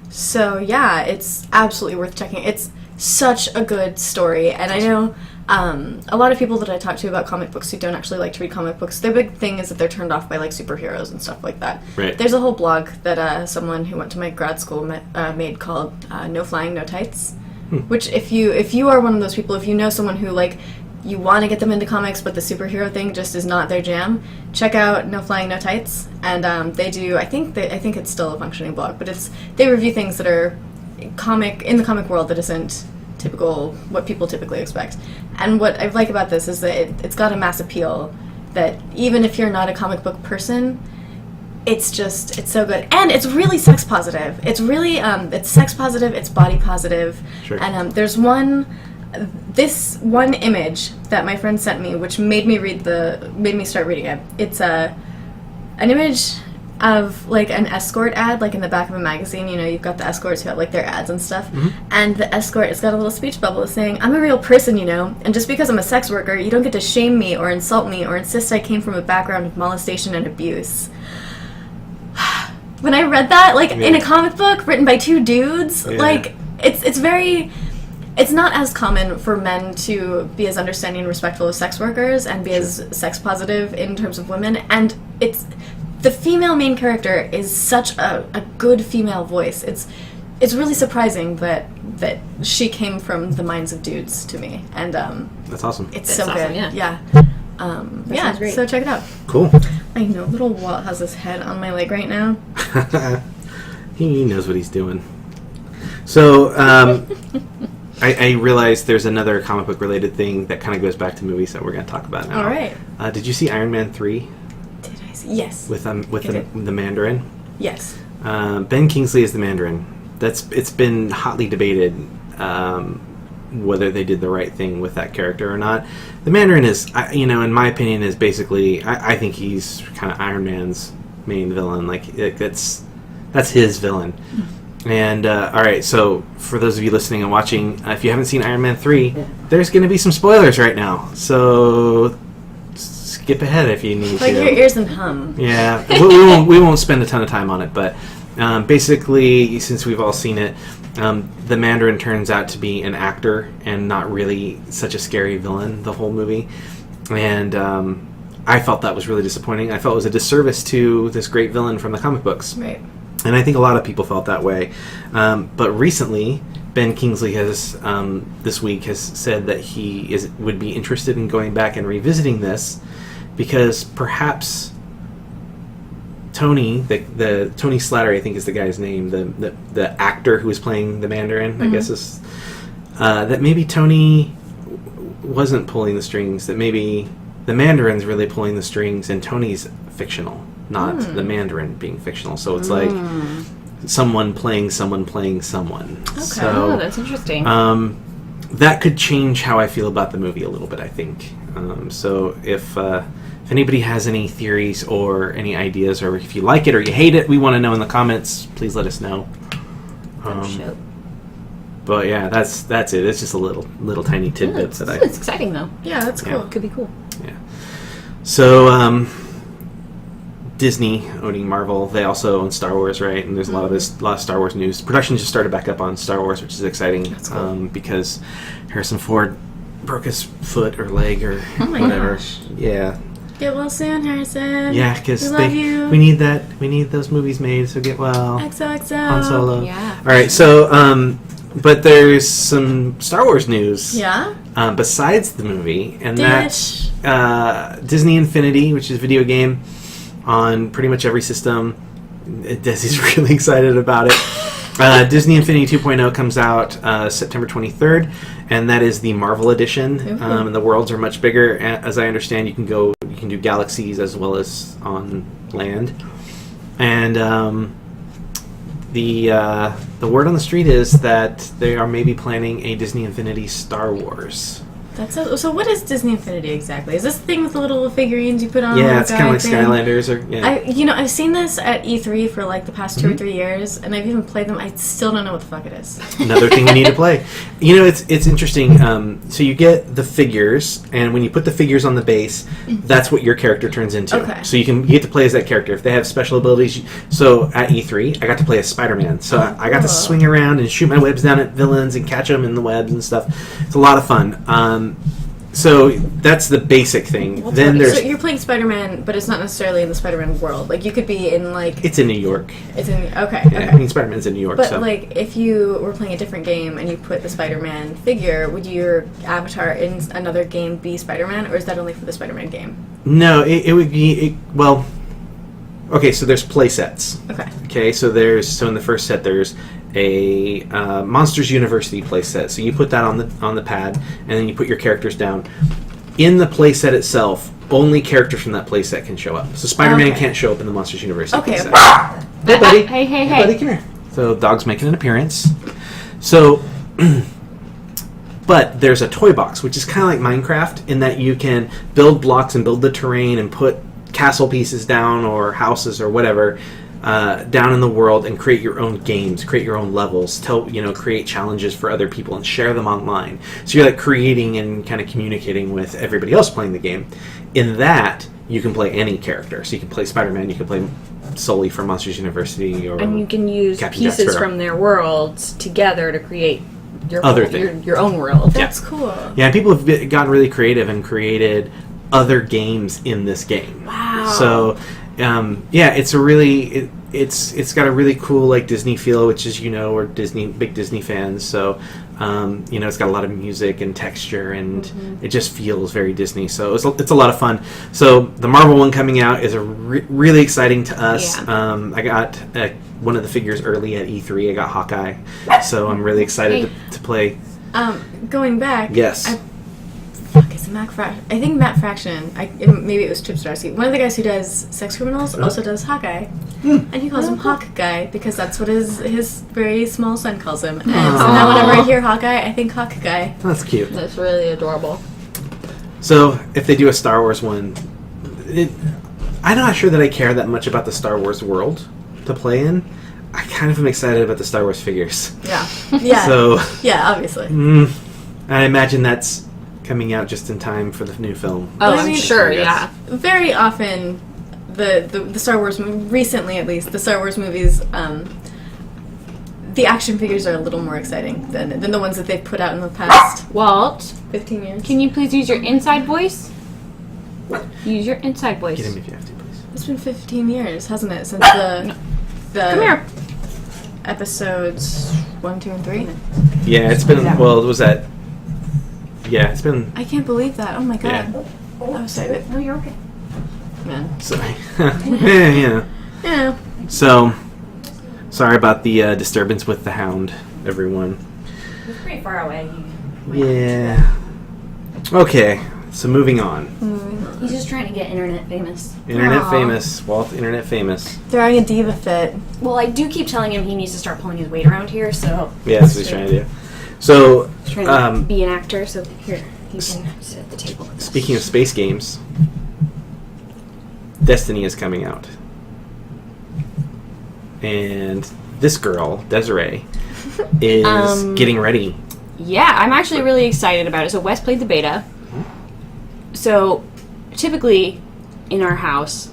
So yeah, it's absolutely worth checking. It's such a good story, and I know a lot of people that I talk to about comic books who don't actually like to read comic books, their big thing is that they're turned off by like superheroes and stuff like that. Right. There's a whole blog that someone who went to my grad school made called No Flying, No Tights, which if you are one of those people, if you know someone who like you want to get them into comics but the superhero thing just is not their jam, check out No Flying, No Tights, and they do. I think it's still a functioning blog, but they review things that are in the comic world that isn't what people typically expect. And what I like about this is that it's got a mass appeal that even if you're not a comic book person, it's so good. And it's really sex positive. It's really it's sex positive, it's body positive. Sure. And there's one this one image that my friend sent me, which made me start reading it. It's an image of like an escort ad, like in the back of a magazine. You know, you've got the escorts who have like their ads and stuff, and the escort, it's got a little speech bubble saying, "I'm a real person, you know, and just because I'm a sex worker, you don't get to shame me or insult me or insist I came from a background of molestation and abuse." When I read that, like, in a comic book written by two dudes, like, it's not as common for men to be as understanding and respectful of sex workers and be as sex positive in terms of women, and the female main character is such a good female voice. It's really surprising that she came from the minds of dudes to me, and that's awesome. It's so awesome, good. Yeah. Sounds great. So check it out. Cool. I know, little Walt has his head on my leg right now. He knows what he's doing. So, I realized there's another comic book related thing that kind of goes back to movies that we're going to talk about now. All right. Did you see Iron Man 3? Did I see? Yes. With the Mandarin? Yes. Ben Kingsley is the Mandarin. It's been hotly debated whether they did the right thing with that character or not. The Mandarin is, in my opinion, is basically, I think he's kind of Iron Man's main villain. Like, that's his villain. And, alright, so for those of you listening and watching, if you haven't seen Iron Man 3, there's going to be some spoilers right now. So skip ahead if you need to. Plug your ears and hum. Yeah, we won't spend a ton of time on it, but basically, since we've all seen it, the Mandarin turns out to be an actor and not really such a scary villain the whole movie. And I felt that was really disappointing. I felt it was a disservice to this great villain from the comic books. Right. And I think a lot of people felt that way. But recently, Ben Kingsley has, this week, has said that he would be interested in going back and revisiting this because perhaps Tony, the Tony Slattery, I think is the guy's name, the actor who was playing the Mandarin, I guess is, that maybe Tony wasn't pulling the strings, that maybe the Mandarin's really pulling the strings and Tony's fictional, not the Mandarin being fictional. So it's like someone playing someone playing someone. Okay, so, that's interesting. That could change how I feel about the movie a little bit, I think. So if anybody has any theories or any ideas, or if you like it or you hate it, we want to know in the comments. Please let us know. But yeah, that's it. It's just a little tiny tidbit that it's exciting though. Yeah, that's cool. It could be cool. Yeah. So Disney owning Marvel, they also own Star Wars, right? And there's a lot of Star Wars news. Production just started back up on Star Wars, which is exciting. That's cool. Because Harrison Ford broke his foot or leg or whatever. Gosh. Yeah. Get well soon, Harrison. Yeah, because we need that. We need those movies made. So get well. XOXO. Han Solo. Yeah. All right. So, but there's some Star Wars news. Yeah. Besides the movie, and that's Disney Infinity, which is a video game on pretty much every system. Desi's really excited about it. Disney Infinity 2.0 comes out September 23rd, and that is the Marvel edition. And the worlds are much bigger. As I understand, you can do galaxies as well as on land. And the word on the street is that they are maybe planning a Disney Infinity Star Wars. So what is Disney Infinity exactly? Is this the thing with the little figurines you put on? Yeah, it's kind of like Skylanders, or I've seen this at E3 for like the past 2 or 3 years, and I've even played them. I still don't know what the fuck it is. Another thing we need to play. It's interesting. So you get the figures, and when you put the figures on the base, that's what your character turns into. Okay. So you get to play as that character. If they have special abilities, so at E3, I got to play as Spider-Man. So I got to swing around and shoot my webs down at villains and catch them in the webs and stuff. It's a lot of fun. So that's the basic thing. So you're playing Spider-Man, but it's not necessarily in the Spider-Man world. Like, you could be in, like... It's in New York. It's in... Okay. Yeah, I mean, Spider-Man's in New York, but, so... like, if you were playing a different game and you put the Spider-Man figure, would your avatar in another game be Spider-Man, or is that only for the Spider-Man game? No, it would be... well... Okay, so there's play sets. Okay, so in the first set there's a Monsters University play set. So you put that on the pad, and then you put your characters down. In the play set itself, only characters from that play set can show up. So Spider-Man can't show up in the Monsters University play set. Hey, buddy. Hey. Buddy, come here. So dog's making an appearance. So But there's a toy box, which is kind of like Minecraft, in that you can build blocks and build the terrain and put castle pieces down or houses or whatever down in the world and create your own games, create your own levels, create challenges for other people and share them online. So you're like creating and kind of communicating with everybody else playing the game. In that, you can play any character. So you can play Spider-Man, you can play Sully from Monsters University, and you can use Captain pieces from their worlds together to create your own world. That's cool. Yeah, and people have gotten really creative and created other games in this game. Wow. So, it's a really it's got a really cool like Disney feel, which is we're big Disney fans. So, it's got a lot of music and texture, and it just feels very Disney. So it's a lot of fun. So the Marvel one coming out is really exciting to us. Yeah. I got one of the figures early at E3. I got Hawkeye, so I'm really excited to play. Going back. Yes. Is it I think Matt Fraction. Maybe it was Chip Zdarsky. One of the guys who does Sex Criminals also does Hawkeye, and he calls him Hawk Guy because that's what his very small son calls him. And so now whenever I hear Hawkeye, I think Hawk Guy. That's cute. That's really adorable. So if they do a Star Wars one, I'm not sure that I care that much about the Star Wars world to play in. I kind of am excited about the Star Wars figures. Yeah. Yeah. So yeah, obviously. I imagine that's coming out just in time for the new film. Oh, I'm sure, yeah. Very often, the Star Wars, recently at least, the Star Wars movies, the action figures are a little more exciting than the ones that they've put out in the past Walt, 15 years. Can you please use your inside voice? Use your inside voice. Get him if you have to, please. It's been 15 years, hasn't it, since the Come here. episodes 1, 2, and 3? Yeah, it's been, was that... Yeah, it's been... I can't believe that. Oh my god. Yeah. I was sorry. No, you're okay. Man. Sorry. Yeah. Yeah. So, sorry about the disturbance with the hound, everyone. It's pretty far away. Yeah. Okay, so moving on. He's just trying to get internet famous. Internet famous. Walt, internet famous. Throwing a diva fit. Well, I do keep telling him he needs to start pulling his weight around here, so... Yeah, that's what he's trying to do. So, he's trying to be an actor, so here, he can sit at the table. Speaking of space games, Destiny is coming out. And this girl, Desiree, is getting ready. Yeah, I'm actually really excited about it. So Wes played the beta. So, typically, in our house,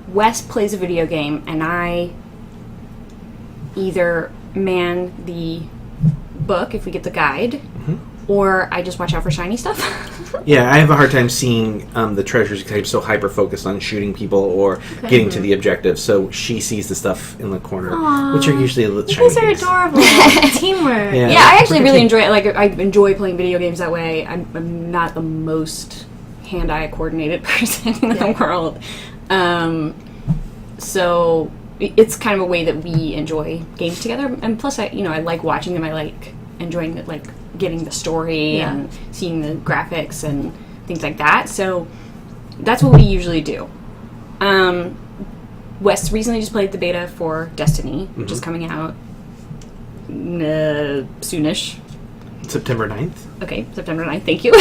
Wes plays a video game, and I either man the book, if we get the guide, or I just watch out for shiny stuff. Yeah, I have a hard time seeing the treasures because I'm so hyper-focused on shooting people or getting to the objective, so she sees the stuff in the corner, which are usually a little shiny. These are adorable. Teamwork. Yeah, I actually really enjoy it. Like, I enjoy playing video games that way. I'm not the most hand-eye coordinated person in the world. So it's kind of a way that we enjoy games together. And plus, I like watching them. I like enjoying it, like getting the story and seeing the graphics and things like that. So that's what we usually do. Wes recently just played the beta for Destiny, which is coming out soonish. September 9th. Okay, September 9th. Thank you.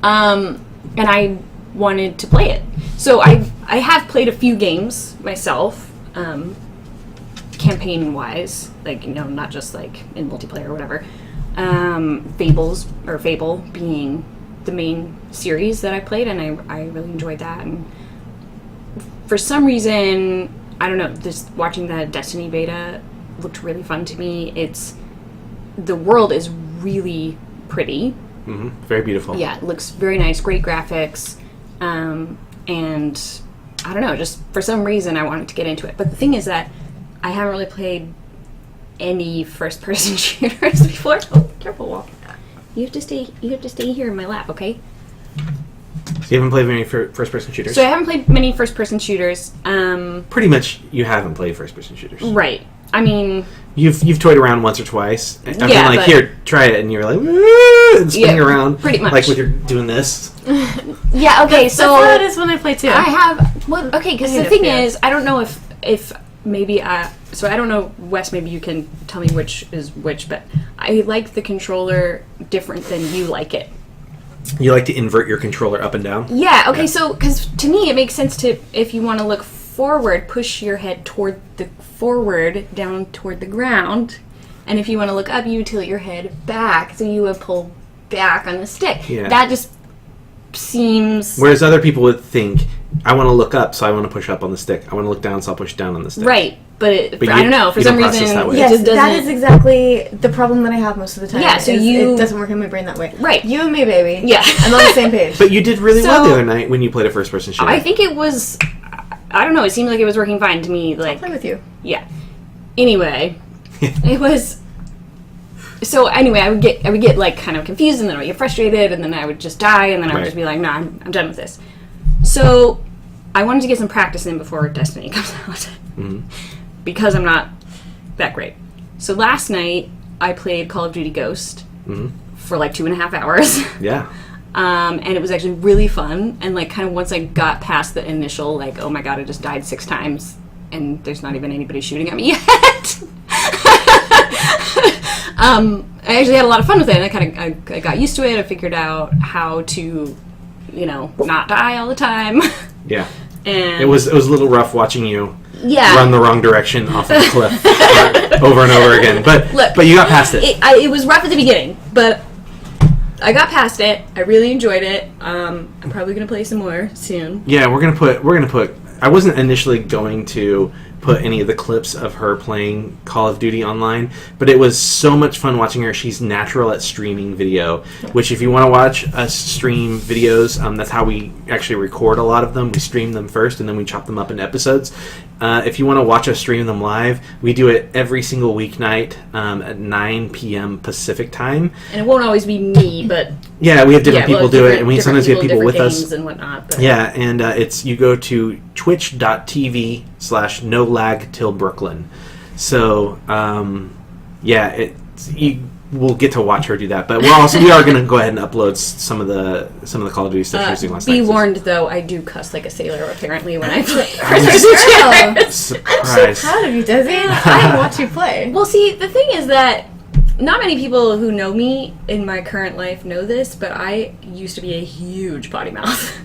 And I wanted to play it. So I have played a few games myself, campaign-wise, like, not just like in multiplayer or whatever. Fable being the main series that I played, and I really enjoyed that. And for some reason, I don't know, just watching the Destiny beta looked really fun to me. The world is really pretty. Very beautiful. Yeah, it looks very nice, great graphics, and I don't know, just for some reason I wanted to get into it. But the thing is that I haven't really played any first-person shooters before. Oh, careful, Walt. You have to stay here in my lap, okay? So you haven't played many first-person shooters? So I haven't played many first-person shooters. Pretty much, you haven't played first-person shooters. Right. I mean, you've toyed around once or twice. I've been like, here, try it, and you're like, and spinning around, pretty much, like with you're doing this. Yeah. Okay. So that's how it is when I play too. I have. Well, okay, because the thing is, I don't know if maybe so I don't know, Wes, maybe you can tell me which is which, but I like the controller different than you like it. You like to invert your controller up and down? Yeah, okay, so, because to me it makes sense to, if you want to look forward, push your head toward the forward, down toward the ground, and if you want to look up, you tilt your head back, so you would pull back on the stick. Yeah. That just seems... Whereas other people would think, I want to look up, so I want to push up on the stick. I want to look down, so I'll push down on the stick. Right, but I don't know, for some reason... Yes, that is exactly the problem that I have most of the time. Yeah, so it doesn't work in my brain that way. Right. You and me, baby. Yeah. I'm on the same page. But you did really well the other night when you played a first-person shooter. I think it was... I don't know, it seemed like it was working fine to me. Like, I'll play with you. Yeah. Anyway, it was... So anyway, I would get like kind of confused, and then I would get frustrated, and then I would just die, and then I would just be like, no, I'm done with this. So I wanted to get some practice in before Destiny comes out. Because I'm not that great. So last night, I played Call of Duty Ghost for like 2.5 hours. Yeah. And it was actually really fun, and like kind of once I got past the initial, like, oh my god, I just died 6 times, and there's not even anybody shooting at me yet. I actually had a lot of fun with it, and I got used to it. I figured out how to, not die all the time. Yeah. And it was a little rough watching you yeah. run the wrong direction off of the cliff over and over again. But you got past it. It was rough at the beginning, but I got past it. I really enjoyed it. I'm probably gonna play some more soon. Yeah, we're gonna put. I wasn't initially going to put any of the clips of her playing Call of Duty online, but it was so much fun watching her. She's natural at streaming video, which if you want to watch us stream videos, that's how we actually record a lot of them. We stream them first, and then we chop them up into episodes. If you want to watch us stream them live, we do it every single weeknight at 9 p.m. Pacific time. And it won't always be me, but... Yeah, we have different people do it, and we sometimes get people with us. And whatnot, but. Yeah, and you go to twitch.tv/NoLagTillBrooklyn. So, you will get to watch her do that. But we are going to go ahead and upload some of the Call of Duty stuff she was doing last night. Be warned, though, I do cuss like a sailor apparently when I play. I'm so proud of you, Desi. I watch you play. Well, see, the thing is that not many people who know me in my current life know this, but I used to be a huge potty mouth.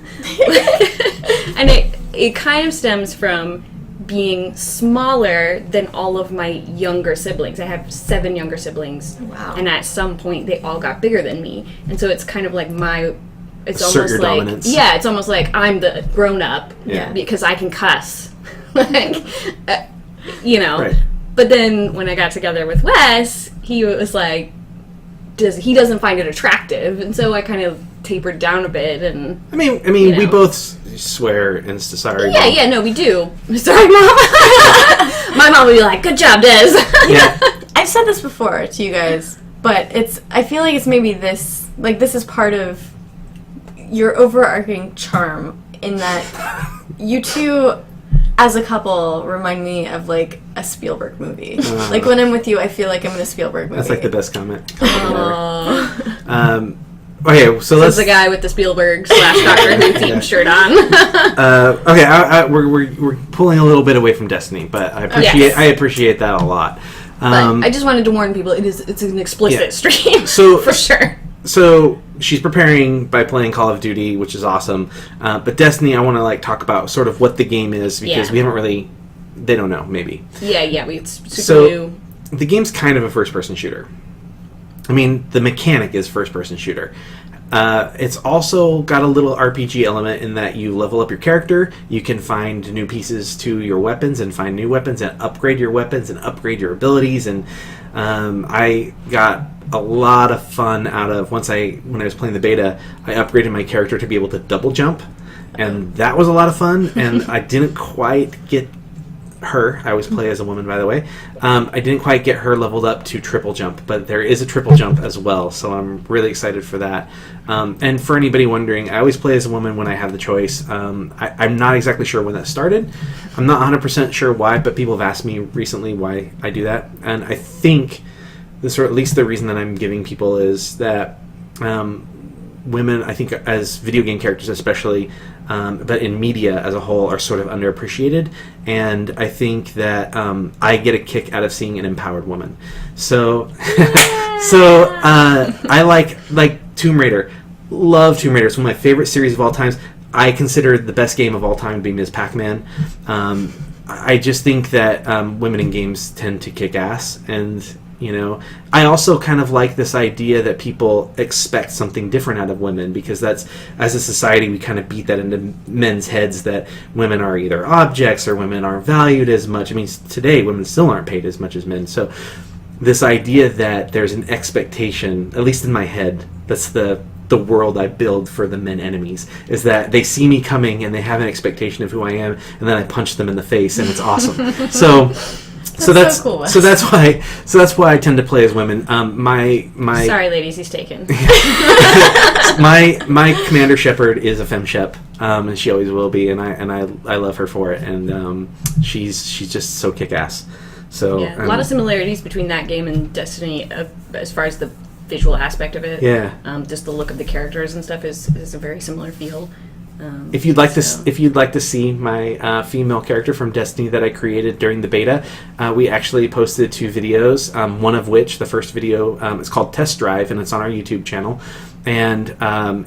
And it kind of stems from being smaller than all of my younger siblings. I have 7 younger siblings. Wow. And at some point they all got bigger than me. And so it's kind of like it's assert almost your like dominance. Yeah, it's almost like I'm the grown up because I can cuss. Right. But then when I got together with Wes, he was like, he doesn't find it attractive, and so I kind of tapered down a bit. And I mean, we both swear and sorry. Yeah, no, we do. Sorry, Mom. My mom would be like, "Good job, Des." Yeah. I've said this before to you guys, but I feel like it's maybe this is part of your overarching charm in that you two, as a couple, remind me of like a Spielberg movie. Like when I'm with you, I feel like I'm in a Spielberg movie. That's like the best comment. Okay, so let's. the guy with the Spielberg / Doctor Who theme shirt on. Okay, we're pulling a little bit away from Destiny, but I appreciate that a lot. But I just wanted to warn people: it's an explicit stream, so for sure. So she's preparing by playing Call of Duty, which is awesome. But Destiny, I want to talk about sort of what the game is because we haven't really. They don't know, maybe. Yeah, it's super new. The game's kind of a first-person shooter. I mean, the mechanic is first-person shooter. It's also got a little RPG element in that you level up your character, you can find new pieces to your weapons and find new weapons and upgrade your weapons and upgrade your abilities. And I got a lot of fun out of, when I was playing the beta, I upgraded my character to be able to double jump. And that was a lot of fun, and I didn't quite get her. I always play as a woman, by the way. I didn't quite get her leveled up to triple jump, but there is a triple jump as well, so I'm really excited for that. And for anybody wondering, I always play as a woman when I have the choice. I'm not exactly sure when that started. I'm not 100% sure why, but people have asked me recently why I do that. And I think, or at least the reason that I'm giving people is that women, I think, as video game characters especially, but in media as a whole, are sort of underappreciated. And I think that I get a kick out of seeing an empowered woman. So, I like Tomb Raider. Love Tomb Raider. It's one of my favorite series of all times. I consider the best game of all time being Ms. Pac-Man. I just think that women in games tend to kick ass, and I also kind of like this idea that people expect something different out of women, because that's, as a society, we kind of beat that into men's heads that women are either objects or women aren't valued as much. I mean, today women still aren't paid as much as men. So this idea that there's an expectation, at least in my head, that's the world I build for the men enemies, is that they see me coming and they have an expectation of who I am, and then I punch them in the face, and it's awesome. So that's cool. So that's why I tend to play as women. My sorry, ladies, he's taken. my Commander Shepard is a femme-shep, and she always will be, and I love her for it, and she's just so kick-ass. So yeah, a lot of similarities between that game and Destiny, as far as the visual aspect of it. Yeah. Just the look of the characters and stuff is a very similar feel. If you'd like to see my female character from Destiny that I created during the beta, we actually posted 2 videos. One of which, the first video, is called Test Drive, and it's on our YouTube channel. And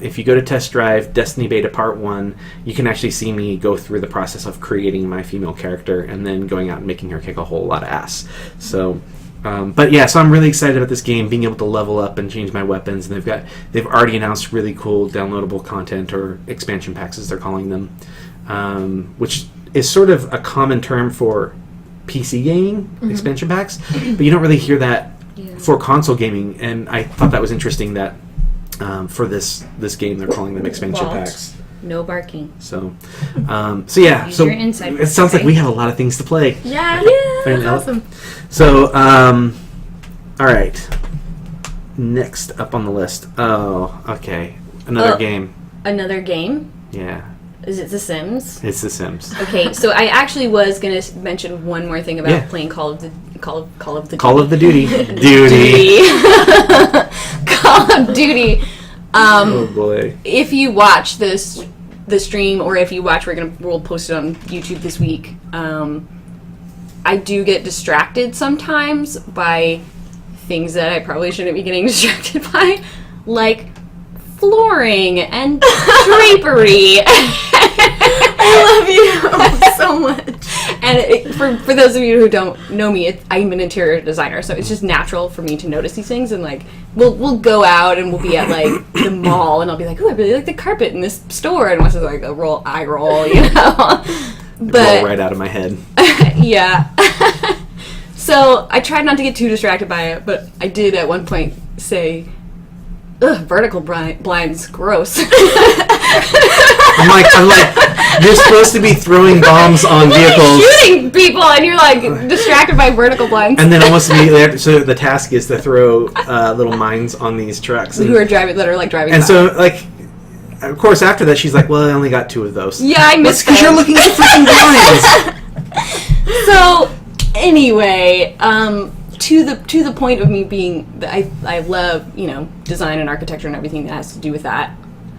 if you go to Test Drive Destiny Beta Part 1, you can actually see me go through the process of creating my female character and then going out and making her kick a whole lot of ass. So. But yeah, so I'm really excited about this game, being able to level up and change my weapons, and they've already announced really cool downloadable content, or expansion packs as they're calling them, which is sort of a common term for PC gaming, expansion packs, but you don't really hear that for console gaming, and I thought that was interesting that for this game they're calling them expansion packs. No barking. So yeah. Use so your insight, it sounds like we have a lot of things to play. Yeah. That's awesome. So, all right. Next up on the list. Oh, okay. Another game. Another game? Yeah. Is it The Sims? It's The Sims. Okay, so I actually was going to mention one more thing about playing Call of Duty. Call of Duty. Call of Duty. Oh boy! If you watch the stream, or if you watch, we'll post it on YouTube this week. I do get distracted sometimes by things that I probably shouldn't be getting distracted by, like flooring and drapery. I love you so much. And for those of you who don't know me, I'm an interior designer, so it's just natural for me to notice these things. And like, we'll go out and we'll be at like the mall, and I'll be like, "Oh, I really like the carpet in this store," and Wes is like, eye roll, But roll right out of my head. Yeah. So I tried not to get too distracted by it, but I did at one point say, "Ugh, vertical blinds, gross." I'm like, you're supposed to be throwing bombs on vehicles, shooting people, and you're like distracted by vertical blinds. And then almost immediately, so the task is to throw little mines on these trucks that are driving. And by. So, like, of course, after that, she's like, "Well, I only got 2 of those." Yeah, I missed. Because you're looking at freaking blinds. So anyway, to the point of me being, I love design and architecture and everything that has to do with that,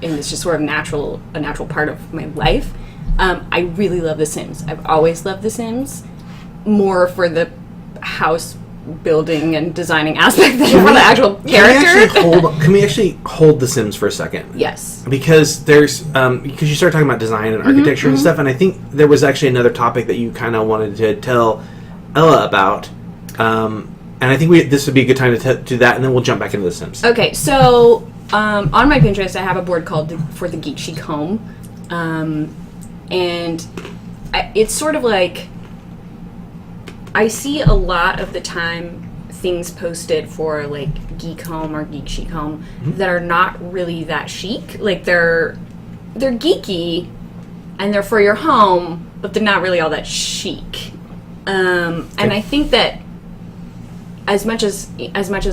and it's just sort of a natural part of my life. I really love The Sims. I've always loved The Sims, more for the house building and designing aspect than for the actual character. Can we actually hold The Sims for a second? Yes. Because because you started talking about design and architecture and stuff, and I think there was actually another topic that you kind of wanted to tell Ella about. And I think this would be a good time to do that, and then we'll jump back into The Sims. Okay, so on my Pinterest, I have a board called For the Geek Chic Home, and it's sort of like, I see a lot of the time things posted for like Geek Home or Geek Chic Home that are not really that chic. Like they're geeky and they're for your home, but they're not really all that chic. And I think that as much as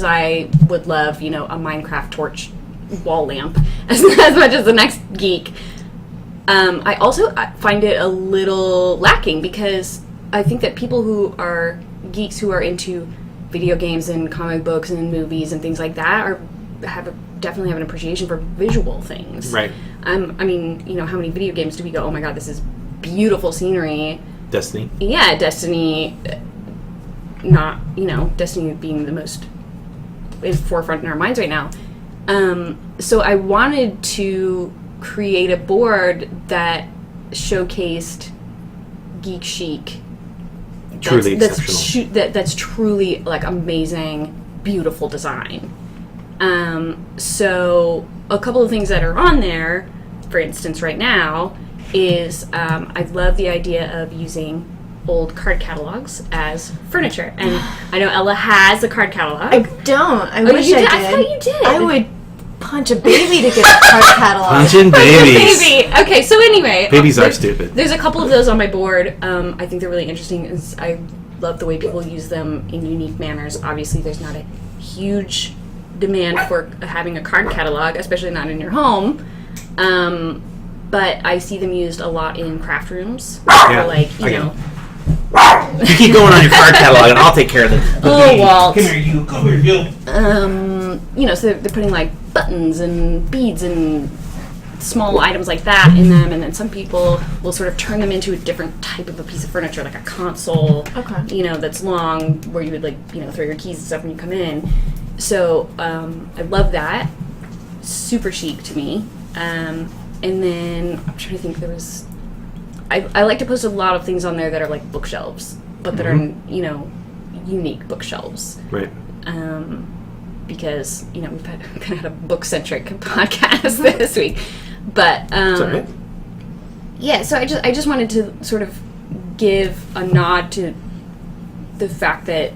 I would love, a Minecraft torch wall lamp as much as the next geek, I also find it a little lacking, because I think that people who are geeks who are into video games and comic books and movies and things like that have a definitely have an appreciation for visual things. Right. I mean, how many video games do we go, oh my god, this is beautiful scenery. Destiny. Yeah, Destiny, not, Destiny being the most is forefront in our minds right now. So I wanted to create a board that showcased geek chic. Truly exceptional. That's truly like amazing, beautiful design. So a couple of things that are on there, for instance, right now, is I love the idea of using old card catalogs as furniture. And I know Ella has a card catalog. I don't. I wish I did. I thought you did. I would punch a baby to get a card catalog. Punching babies. Baby. Okay, so anyway. Babies are stupid. There's a couple of those on my board. I think they're really interesting. I love the way people use them in unique manners. Obviously, there's not a huge demand for having a card catalog, especially not in your home. But I see them used a lot in craft rooms. Yeah, you keep going on your card catalog, and I'll take care of the oh, Walt. Come here, you. So they're putting like buttons and beads and small items like that in them, and then some people will sort of turn them into a different type of a piece of furniture, like a console. Okay. That's long, where you would throw your keys and stuff when you come in. So I love that. Super chic to me. And then I'm trying to think. I like to post a lot of things on there that are like bookshelves, but that are unique bookshelves. Right. Because we've kind of had a book-centric podcast this week, but Sorry. yeah. So I just wanted to sort of give a nod to the fact that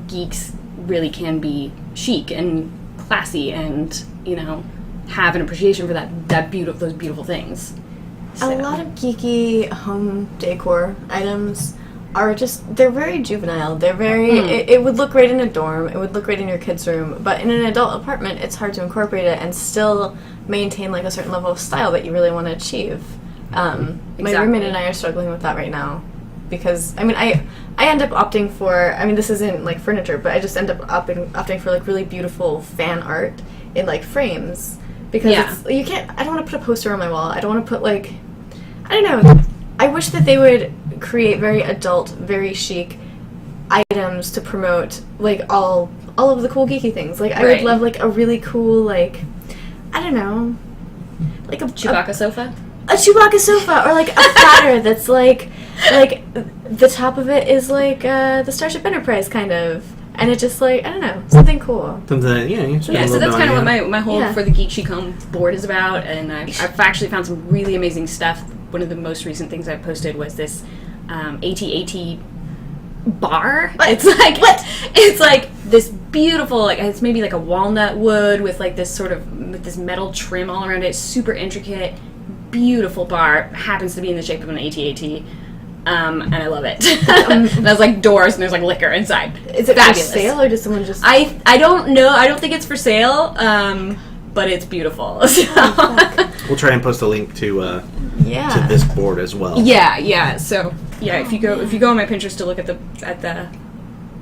geeks really can be chic and classy, and have an appreciation for those beautiful things. So. A lot of geeky home decor items they're very juvenile. They're very, it would look great in a dorm, it would look great in your kid's room, but in an adult apartment, it's hard to incorporate it and still maintain like a certain level of style that you really want to achieve. My roommate and I are struggling with that right now, because, I end up opting for, this isn't like furniture, but I just end up opting for like really beautiful fan art in like frames. Because I don't want to put a poster on my wall. I don't want to put I don't know. I wish that they would create very adult, very chic items to promote all of the cool geeky things. I would love a really cool I don't know, a Chewbacca sofa. A Chewbacca sofa, or a platter that's the top of it is the Starship Enterprise kind of. And it just I don't know, something cool. Something, so that's kind of what my whole for the Geek Chic Home board is about. And I've actually found some really amazing stuff. One of the most recent things I posted was this AT-AT bar. What? It's this beautiful, it's maybe a walnut wood with this sort of with this metal trim all around it. It's super intricate, beautiful bar. Happens to be in the shape of an AT-AT. And I love it. And there's doors and there's liquor inside. Is it fabulous. For sale, or does someone just? I don't know. I don't think it's for sale. But it's beautiful. So. We'll try and post a link to this board as well. Yeah. So if you go on my Pinterest to look at the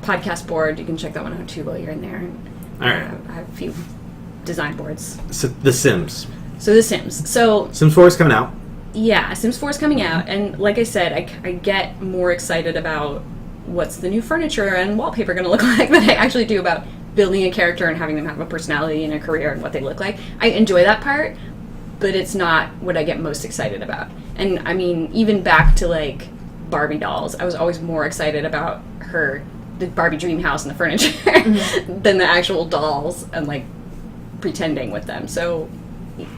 podcast board, you can check that one out too while you're in there. All right. I have a few design boards. So The Sims. Sims 4 is coming out. Yeah, Sims 4 is coming out, and like I said, I get more excited about what's the new furniture and wallpaper going to look like than I actually do about building a character and having them have a personality and a career and what they look like. I enjoy that part, but it's not what I get most excited about. And even back to Barbie dolls, I was always more excited about the Barbie dream house and the furniture than the actual dolls and pretending with them. So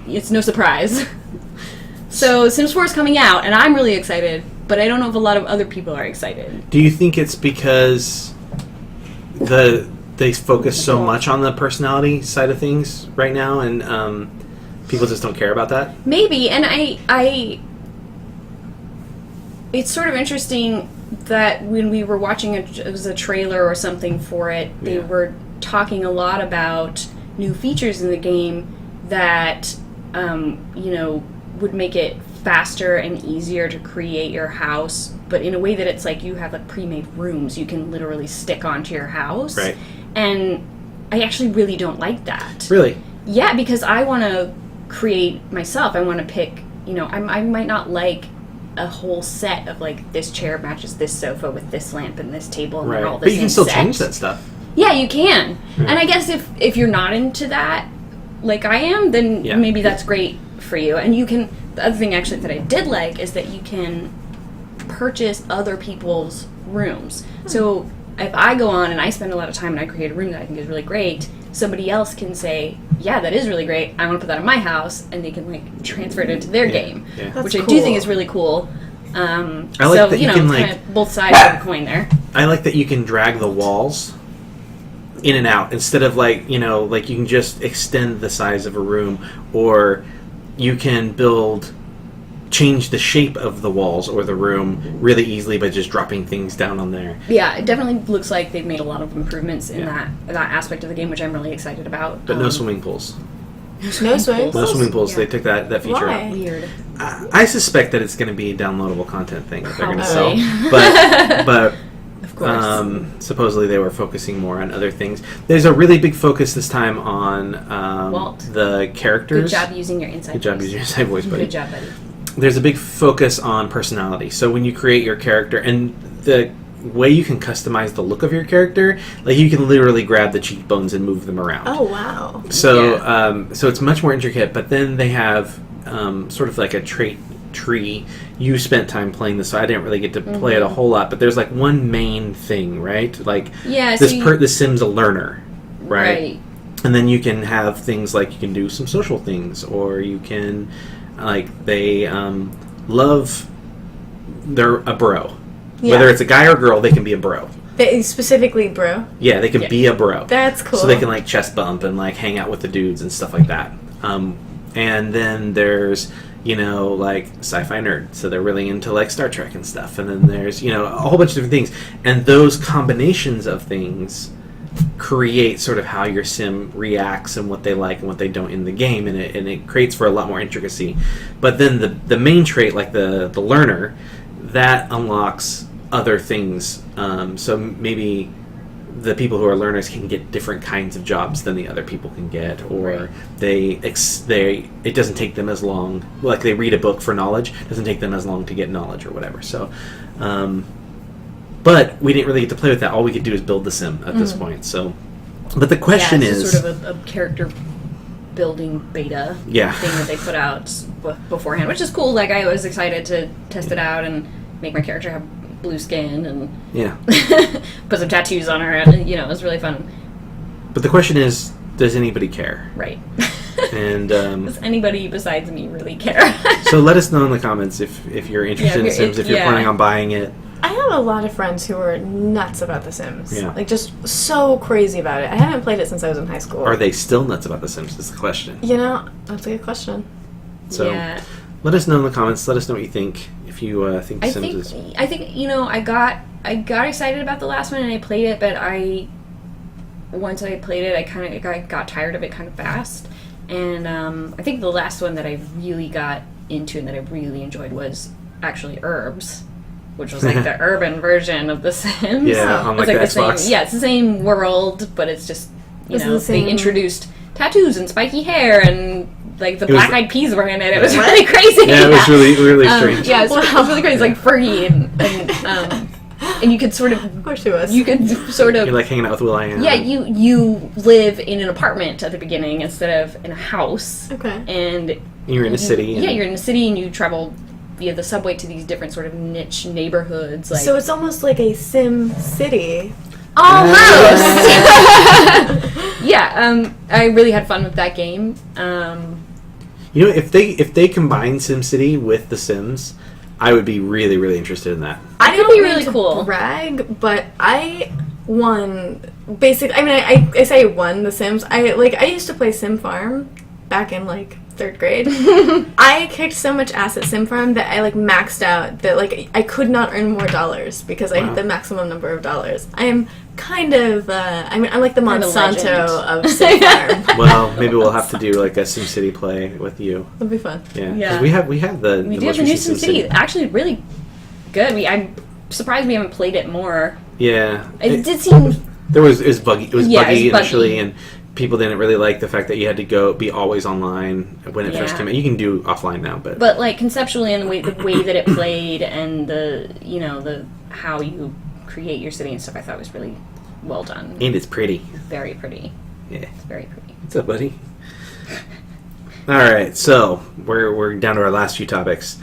it's no surprise. So Sims 4 is coming out, and I'm really excited, but I don't know if a lot of other people are excited. Do you think it's because they focus so much on the personality side of things right now, and people just don't care about that? Maybe, and it's sort of interesting that when we were watching it was a trailer or something for it, they were talking a lot about new features in the game that, would make it faster and easier to create your house, but in a way that it's you have pre-made rooms you can literally stick onto your house. Right. And I actually really don't like that. Really? Yeah, because I want to create myself. I want to pick, I might not like a whole set of, like, this chair matches this sofa with this lamp and this table and they're all the same set. But you can still change that stuff. Yeah, you can. Yeah. And I guess if you're not into that, like I am, then maybe that's great for you. And you can, the other thing actually that I did like is that you can purchase other people's rooms. So if I go on and I spend a lot of time and I create a room that I think is really great, somebody else can say, yeah, that is really great, I want to put that in my house, and they can, like, transfer it into their game, which I do think is really cool. I like that you can, like, kind of both sides of the coin there. I like that you can drag the walls in and out instead of, like, like you can just extend the size of a room, or you can change the shape of the walls or the room really easily by just dropping things down on there. Yeah, it definitely looks like they've made a lot of improvements in that aspect of the game, which I'm really excited about. But no swimming pools. No swimming pools? No swimming pools. Yeah. They took that feature out. Weird. I suspect that it's going to be a downloadable content thing that they're going to sell. But of course. Supposedly they were focusing more on other things. There's a really big focus this time on the characters. Good job using your inside voice. Good job using your inside voice, buddy. Good job, buddy. There's a big focus on personality. So when you create your character, and the way you can customize the look of your character, like you can literally grab the cheekbones and move them around. Oh, wow. So so it's much more intricate, but then they have sort of like a trait tree. You spent time playing this, so I didn't really get to play it a whole lot, but there's like one main thing, right? Like this Sim's a learner, right? And then you can have things like you can do some social things, or you can, like, they they're a bro. Yeah. Whether it's a guy or girl, they can be a bro. Specifically bro? Yeah, they can be a bro. That's cool. So they can, like, chest bump and, like, hang out with the dudes and stuff like that. And then there's, like, sci-fi nerd. So they're really into, like, Star Trek and stuff. And then there's, a whole bunch of different things. And those combinations of things create sort of how your sim reacts and what they like and what they don't in the game, and it creates for a lot more intricacy. But then the main trait, like the learner, that unlocks other things. So maybe the people who are learners can get different kinds of jobs than the other people can get, or it doesn't take them as long. Like, they read a book for knowledge, it doesn't take them as long to get knowledge or whatever. So. But we didn't really get to play with that. All we could do is build the sim at this point. So, but the question is sort of a character building beta thing that they put out beforehand, which is cool. Like, I was excited to test it out and make my character have blue skin and put some tattoos on her. It was really fun. But the question is, does anybody care? Right. And does anybody besides me really care? So let us know in the comments if you're interested in Sims, if you're planning on buying it. I have a lot of friends who are nuts about The Sims. Yeah. Like, just so crazy about it. I haven't played it since I was in high school. Are they still nuts about The Sims is the question. That's a good question. So, let us know in the comments. Let us know what you think. If you think The Sims is... I think, I got excited about the last one and I played it, but once I played it, I got tired of it kind of fast. And I think the last one that I really got into and that I really enjoyed was actually Herbs, which was like the urban version of The Sims. Yeah, on like the Xbox. It's the same world, but it's just, they introduced tattoos and spiky hair and, like, the Black Eyed Peas were in it. It was really crazy. Yeah, it was really, really strange. Yeah, it was really crazy. It's like Fergie and you could sort of... Of course it was. You could sort of... You're, like, hanging out with Will.i.am. Yeah, you live in an apartment at the beginning instead of in a house. Okay. And... You're in a city. You're in a city and you travel via the subway to these different sort of niche neighborhoods. Like, so it's almost like a Sim City. Almost! Yeah, I really had fun with that game. If they combine SimCity with The Sims, I would be really, really interested in that. I don't be really cool. Brag, but I won. Basically, I mean, I say I won The Sims. I used to play Sim Farm back in, like, 3rd grade. I kicked so much ass at Sim Farm that I, like, maxed out that, like, I could not earn more dollars because I hit the maximum number of dollars. I am kind of I'm like the Monsanto of Sim Farm. Well, maybe we'll have to do, like, a SimCity play with you. It'll be fun. Yeah. We have the do have the new SimCity. Actually, really good. I'm surprised we haven't played it more. Yeah. It did seem It was buggy. It was buggy initially, and people didn't really like the fact that you had to be always online when it first came out. You can do offline now, but like conceptually, and the way that it played, and the how you create your city and stuff, I thought was really well done. And it's pretty. Very pretty. Yeah, it's very pretty. What's up, buddy? All right, so we're down to our last few topics.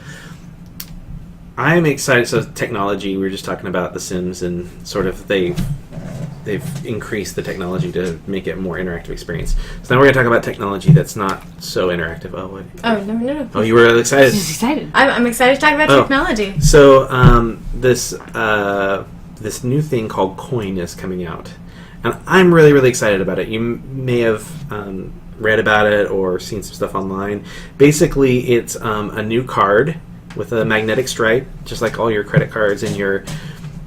I'm excited. So technology, we were just talking about The Sims, and sort of they've increased the technology to make it a more interactive experience. So now we're going to talk about technology that's not so interactive. Oh, wait. Oh, no. Oh, you were really excited? She's excited. I'm excited to talk about technology. So this new thing called Coin is coming out. And I'm really, really excited about it. You may have read about it or seen some stuff online. Basically, it's a new card with a magnetic stripe, just like all your credit cards and your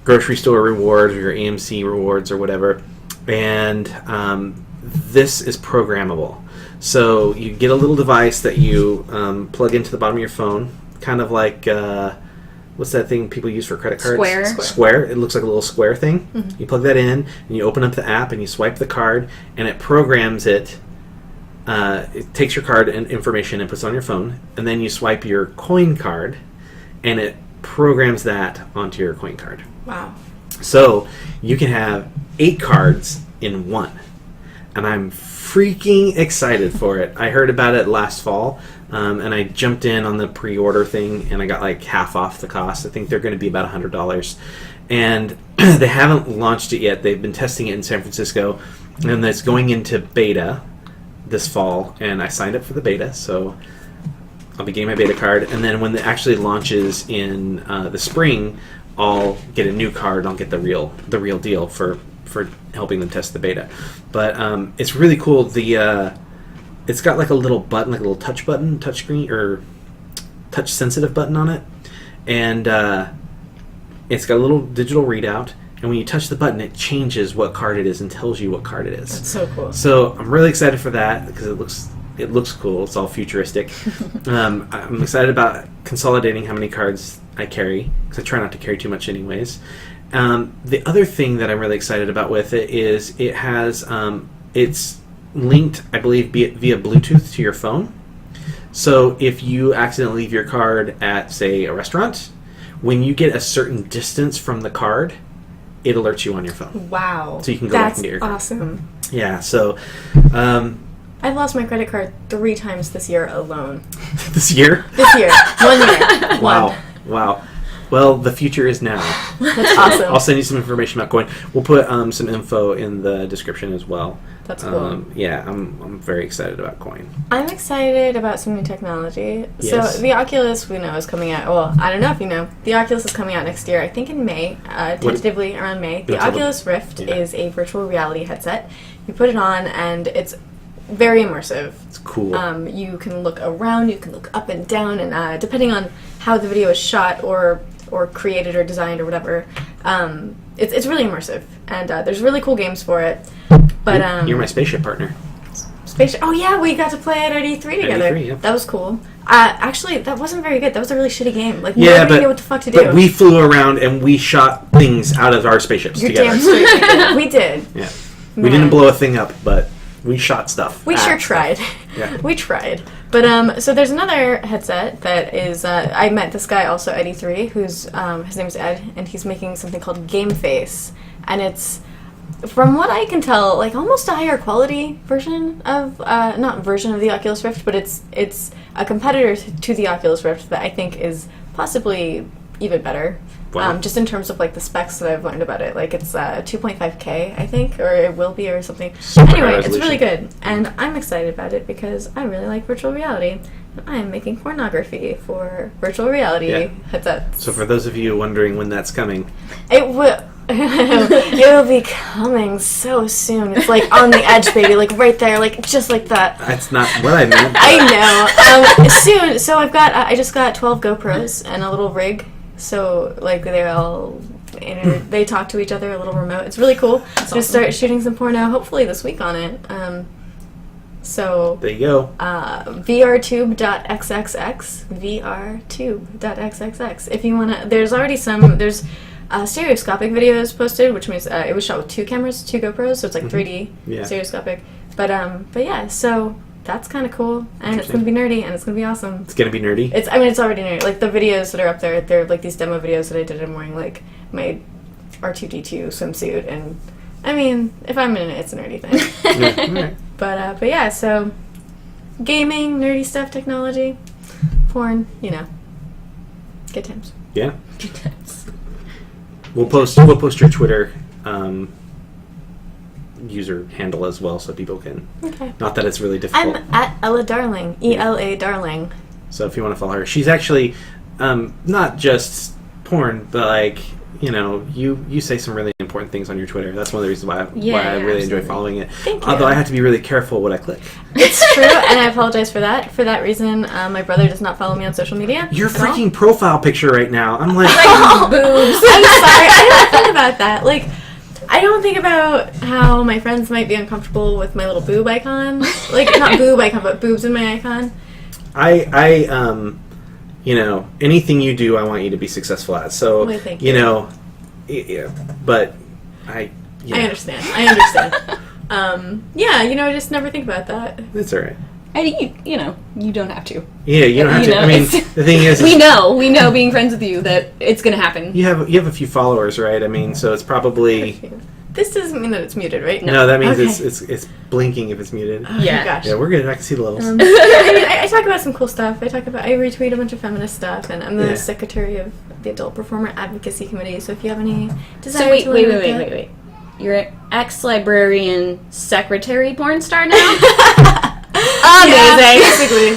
grocery store rewards or your AMC rewards or whatever. And this is programmable. So you get a little device that you plug into the bottom of your phone, kind of like... what's that thing people use for credit cards? Square. It looks like a little square thing. Mm-hmm. You plug that in, and you open up the app, and you swipe the card, and it programs it. It takes your card and information and puts it on your phone, and then you swipe your coin card, and it programs that onto your coin card. Wow. So you can have 8 cards in one, and I'm freaking excited for it. I heard about it last fall. And I jumped in on the pre-order thing, and I got like half off the cost. I think they're going to be about $100. And they haven't launched it yet. They've been testing it in San Francisco, and it's going into beta this fall. And I signed up for the beta, so I'll be getting my beta card. And then when it actually launches in the spring, I'll get a new card. I'll get the real deal for helping them test the beta. But it's really cool. It's got like a little button, like a little touch button, touch screen, or touch sensitive button on it. And it's got a little digital readout. And when you touch the button, it changes what card it is and tells you what card it is. That's so cool. So I'm really excited for that because it looks cool. It's all futuristic. I'm excited about consolidating how many cards I carry because I try not to carry too much anyways. The other thing that I'm really excited about with it is it has it's linked, I believe, via Bluetooth to your phone. So if you accidentally leave your card at, say, a restaurant, when you get a certain distance from the card, it alerts you on your phone. Wow. So you can go back and get your card. That's awesome. Yeah, so... I've lost my credit card 3 times this year alone. This year? This year. 1 year. Wow. Well, the future is now. That's awesome. I'll send you some information about Coin. We'll put some info in the description as well. That's cool. Yeah, I'm very excited about Coin. I'm excited about some new technology. Yes. So the Oculus, we know, is coming out. Well, I don't know if you know. The Oculus is coming out next year. I think in May, tentatively around May. The Oculus Rift is a virtual reality headset. You put it on, and it's very immersive. It's cool. You can look around. You can look up and down, and depending on how the video is shot or created or designed or whatever, it's really immersive, and there's really cool games for it. But you're my spaceship partner. Spaceship. Oh yeah, we got to play at E3 together. E3, yeah. That was cool. Actually, that wasn't very good. That was a really shitty game. Like nobody knew what the fuck to do. But we flew around and we shot things out of our spaceships together. You're damn straight we did. Yeah, we didn't blow a thing up, but we shot stuff. We sure tried. Yeah. We tried. But so there's another headset that is I met this guy also at E3 who's his name is Ed, and he's making something called Game Face, and it's, from what I can tell, like almost a higher quality version of not version of the Oculus Rift, but it's a competitor to the Oculus Rift that I think is possibly even better. Wow. Just in terms of like the specs that I've learned about it, like it's 2.5K, I think, or it will be, or something. Anyway, it's really good, and I'm excited about it because I really like virtual reality. I'm making pornography for virtual reality headsets. So for those of you wondering when that's coming, it will. It will be coming so soon. It's like on the edge, baby, like right there, like just like that. That's not what I meant. I know. Soon. So I just got 12 GoPros and a little rig. So like they talk to each other a little remote. It's really cool. That's Just start shooting some porno hopefully this week on it. So there you go. VRTube.xxx. VRTube.xxx. If you wanna, there's already stereoscopic videos posted, which means it was shot with 2 cameras, 2 GoPros, so it's like 3D stereoscopic. But yeah, so that's kind of cool, and it's gonna be nerdy, and it's gonna be awesome. It's gonna be nerdy. It's already nerdy. Like the videos that are up there, they're like these demo videos that I did. I'm wearing like my R2D2 swimsuit, and I mean, if I'm in it, it's a nerdy thing. Right. But yeah, so gaming, nerdy stuff, technology, porn, good times. Yeah. Good times. We'll post your Twitter user handle as well, so people can. Okay. Not that it's really difficult. I'm at Ela Darling, Ela Darling. So if you want to follow her, she's actually not just porn, but like you say some really important things on your Twitter. That's one of the reasons why I really enjoy following it. Thank you. Although I have to be really careful what I click. It's true, and I apologize for that. For that reason, my brother does not follow me on social media. Your freaking profile picture right now. I'm like, boobs. I'm sorry. I don't think about that. Like, I don't think about how my friends might be uncomfortable with my little boob icon. Like, not boob icon, but boobs in my icon. Anything you do, I want you to be successful at. So, thank you. But I understand. I just never think about that. It's all right. You don't have to. Yeah, you don't have to. I mean, the thing is, we know, being friends with you, that it's going to happen. You have a few followers, right? I mean, so it's probably. This doesn't mean that it's muted, right? No, that means it's blinking if it's muted. Yeah. Gosh. Yeah, we're good. I can see the levels. I talk about some cool stuff. I retweet a bunch of feminist stuff, and I'm the secretary of the Adult Performer Advocacy Committee. So if you have any desire to wait. You're an ex-librarian secretary porn star now? Amazing. Basically.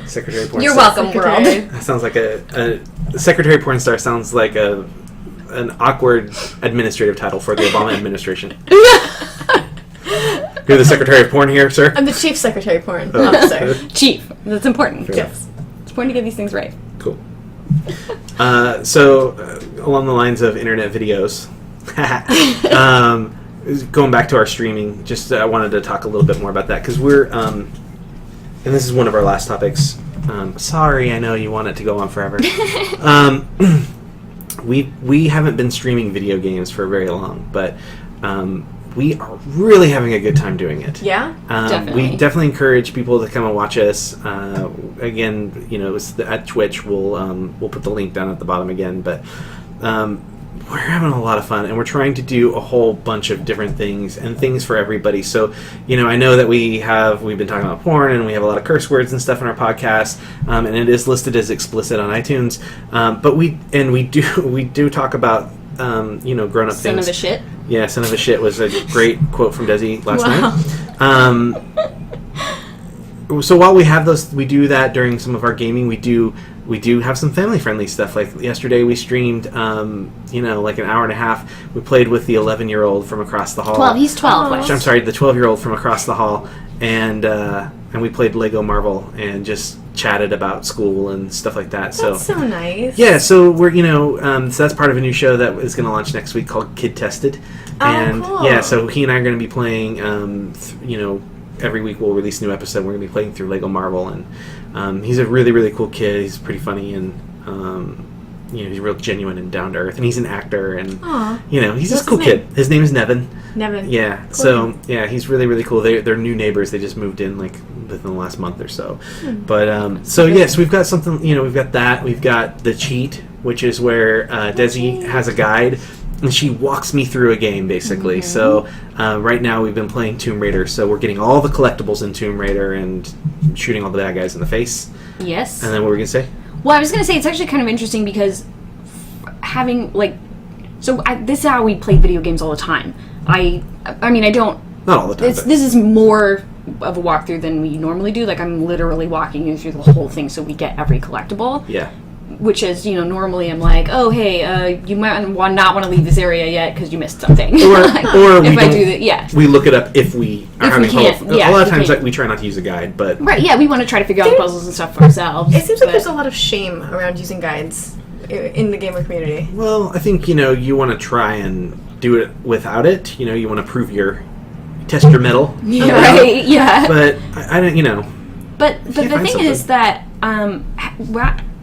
Secretary porn You're star. welcome, world. That sounds like a secretary porn star sounds like an awkward administrative title for the Obama administration. You're the secretary of porn here, sir? I'm the chief secretary of porn officer. Chief. That's important. Yes. It's important to get these things right. Cool. So, along the lines of internet videos, going back to our streaming, just I wanted to talk a little bit more about that, because we're, and this is one of our last topics. Sorry, I know you want it to go on forever. We haven't been streaming video games for very long, but we are really having a good time doing it. Yeah, definitely. We definitely encourage people to come and watch us. Again, it's at Twitch. We'll put the link down at the bottom again, but we're having a lot of fun, and we're trying to do a whole bunch of different things and things for everybody. So, I know that we've been talking about porn, and we have a lot of curse words and stuff in our podcast, and it is listed as explicit on iTunes. But we do talk about grown up things. Son of a shit. Yeah, son of a shit was a great quote from Desi last night. So while we have those, we do that during some of our gaming. We do have some family-friendly stuff. Like yesterday, we streamed, like an hour and a half. We played with the 11-year-old from across the hall. 12. He's 12. I'm sorry, the 12-year-old from across the hall, and we played Lego Marvel and just chatted about school and stuff like that. That's so nice. Yeah, so we're so that's part of a new show that is going to launch next week called Kid Tested. And cool. Yeah, so he and I are going to be playing. Every week we'll release a new episode. We're going to be playing through Lego Marvel, and he's a really, really cool kid. He's pretty funny, and he's real genuine and down to earth. And he's an actor, and he's just a cool kid. His name is Nevin. Nevin. Yeah. Cool. So yeah, he's really, really cool. They're new neighbors. They just moved in within the last month or so. But so yes, we've got something. We've got that. We've got the cheat, which is where Desi has a guide. And she walks me through a game, basically. So right now we've been playing Tomb Raider. So we're getting all the collectibles in Tomb Raider and shooting all the bad guys in the face. Yes. And then what were we going to say? Well, I was going to say it's actually kind of interesting because having, this is how we play video games all the time. I mean, I don't... Not all the time. This is more of a walkthrough than we normally do. I'm literally walking you through the whole thing so we get every collectible. Yeah. Which is, normally I'm like, oh, hey, you might not want to leave this area yet because you missed something. Or if I do that, yeah. We look it up if we are having trouble. Yeah, a lot of times we try not to use a guide, but... Right, yeah, we want to try to figure out the puzzles and stuff for ourselves. It seems like there's a lot of shame around using guides in the gamer community. Well, I think, you want to try and do it without it. You want to prove test your mettle. Yeah, right, yeah. But I don't, But the thing is that,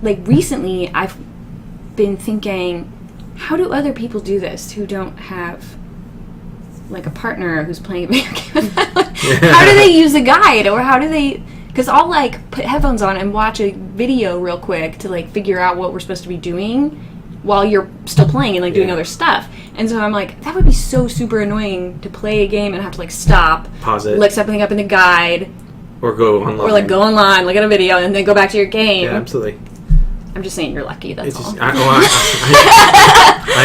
recently I've been thinking, how do other people do this who don't have like a partner who's playing a video game? How do they use a guide, or how do they? Because I'll like put headphones on and watch a video real quick to like figure out what we're supposed to be doing while you're still playing and like doing other stuff. And so I'm like, that would be so super annoying to play a game and have to like stop, pause it, look something up in the guide, or go online, look at a video, and then go back to your game. Yeah, absolutely. I'm just saying you're lucky. That's all. I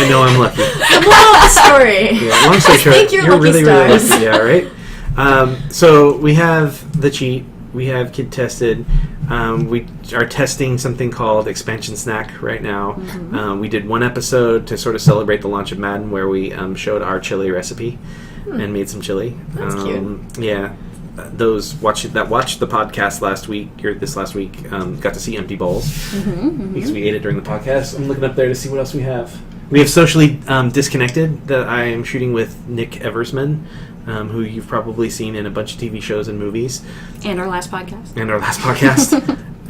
know I'm lucky. Long story. Yeah, long story short, Thank your lucky really, stars. really lucky. Yeah, right. So we have the cheat. We have kid tested. We are testing something called Expansion Snack right now. Mm-hmm. We did one episode to sort of celebrate the launch of Madden, where we showed our chili recipe and made some chili. That's cute. Yeah. Those watched the podcast last week got to see empty bowls because we ate it during the podcast. I'm looking up there to see what else we have. We have Socially Disconnected that I am shooting with Nick Eversman, who you've probably seen in a bunch of TV shows and movies, and our last podcast.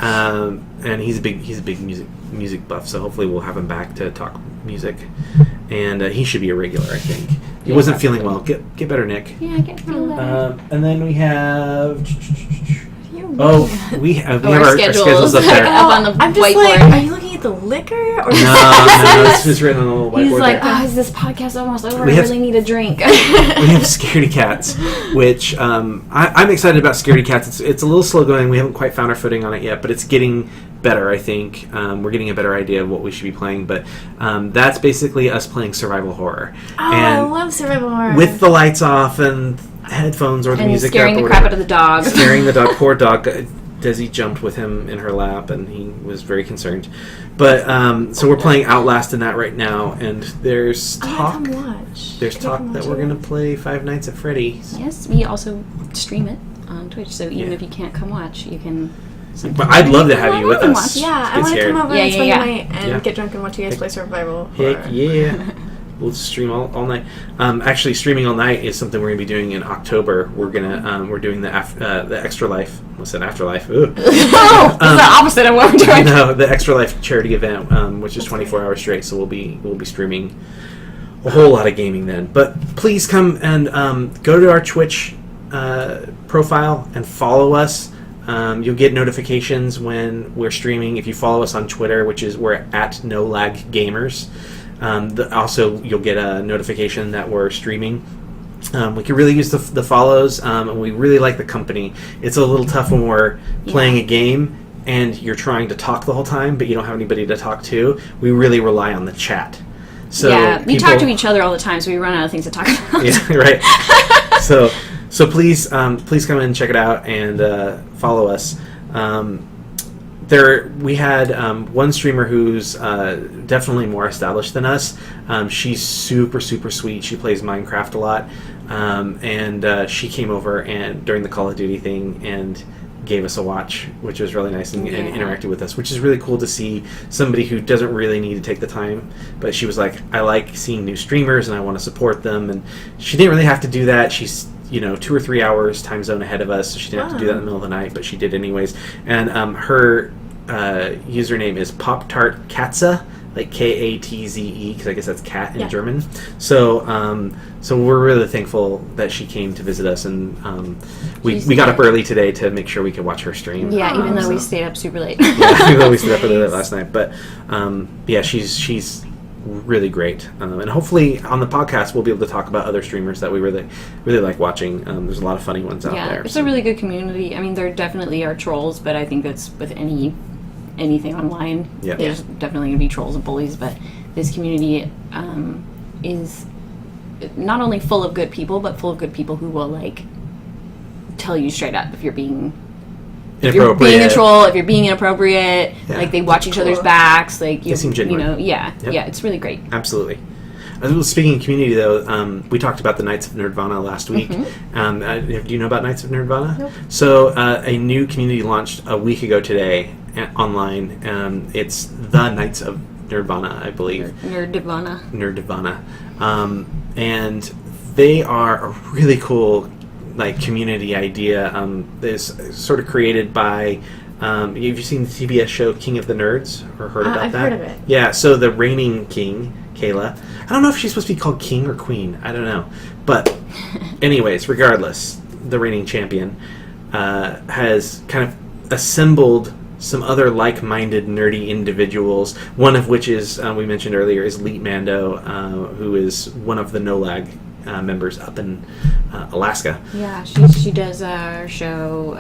And he's a big music buff, so hopefully we'll have him back to talk music, and he should be a regular, I think. He wasn't feeling well. Get better, Nick. Yeah, get better. And then we have. We have our our schedules up there. Up on the I'm just whiteboard. like, are you looking at the liquor? Or No, it's just written on the little whiteboard. He's like, there. is this podcast almost over? I really need a drink. We have Scaredy Cats, which I'm excited about. Scaredy Cats. It's a little slow going. We haven't quite found our footing on it yet, but it's getting better, I think. We're getting a better idea of what we should be playing, but that's basically us playing survival horror. Oh, and I love survival horror. with the lights off and headphones or the music scaring up, the or crap out of the dog. Scaring the dog. Poor dog. Desi jumped with him in her lap, and he was very concerned. But so we're playing Outlast in that right now, and there's talk. There's talk that we're going to play Five Nights at Freddy's. Yes, we also stream it on Twitch, so even if you can't come watch, you can. But I'd love to have you with us. Yeah, I want to come over and spend the night and Yeah. get drunk and watch you guys play survival Heck horror. yeah. We'll stream all night. Actually, streaming all night is something we're going to be doing in October. We're doing the Extra Life. What's that? Afterlife. Ooh. It's the opposite of what we're doing. No, the Extra Life charity event, which is 24 hours straight. So we'll be streaming a whole lot of gaming then. But please come and go to our Twitch profile and follow us. You'll get notifications when we're streaming. If you follow us on Twitter, we're at No Lag Gamers. Also, you'll get a notification that we're streaming. We can really use the follows, and we really like the company. It's a little tough when we're playing a game and you're trying to talk the whole time, but you don't have anybody to talk to. We really rely on the chat. So we talk to each other all the time, so we run out of things to talk about. Yeah, right. So please come and check it out and follow us. We had one streamer who's definitely more established than us. She's super, super sweet. She plays Minecraft a lot. And she came over and during the Call of Duty thing and gave us a watch, which was really nice, and interacted with us, which is really cool to see somebody who doesn't really need to take the time. But she was like, I like seeing new streamers and I want to support them. And she didn't really have to do that. She's 2 or 3 hours time zone ahead of us, so she didn't have to do that in the middle of the night, but she did anyways. And her username is Pop-Tart Katze, like Katze, because I guess that's cat in German. So we're really thankful that she came to visit us, and we got up early today to make sure we could watch her stream. Yeah, even though we stayed up super late. Even though we stayed up really late last night. But she's really great, and hopefully on the podcast we'll be able to talk about other streamers that we really like watching. There's a lot of funny ones out there. It's a really good community. I mean, there definitely are trolls, but I think that's with anything online. There's definitely going to be trolls and bullies, but this community is not only full of good people, but full of good people who will tell you straight up if you're being a troll, if you're being inappropriate. They watch each other's backs. They seem genuine. It's really great. Absolutely. Speaking of community, though, we talked about the Knights of Nerdvana last week. Do you know about Knights of Nerdvana? Nope. So a new community launched a week ago today online. It's the Knights of Nerdvana, I believe. Nerdvana. And they are a really cool community idea. It's sort of created by. Have you seen the TBS show King of the Nerds or heard about that? I've heard of it. Yeah. So the reigning king Kayla. I don't know if she's supposed to be called king or queen. I don't know. But anyways, regardless, the reigning champion has kind of assembled some other like-minded nerdy individuals, one of which is, we mentioned earlier, is Leet Mando, who is one of the NOLAG members up in Alaska. Yeah, she does our show.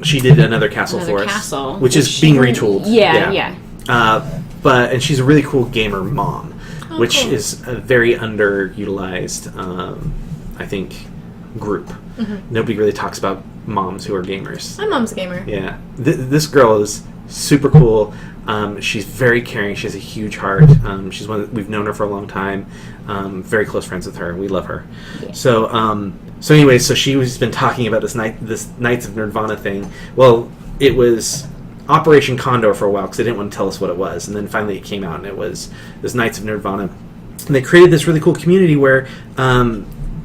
She did another castle for us, which is being retooled. Yeah. And she's a really cool gamer mom, which is a very underutilized, I think, group. Mm-hmm. Nobody really talks about moms who are gamers. My mom's a gamer. Yeah. This girl is super cool. She's very caring. She has a huge heart. She's we've known her for a long time. Very close friends with her. We love her. Yeah. So anyway, so she's been talking about this Knights of Nerdvana thing. Well, it was Operation Condor for a while because they didn't want to tell us what it was, and then finally it came out, and it was this Knights of Nerdvana, and they created this really cool community where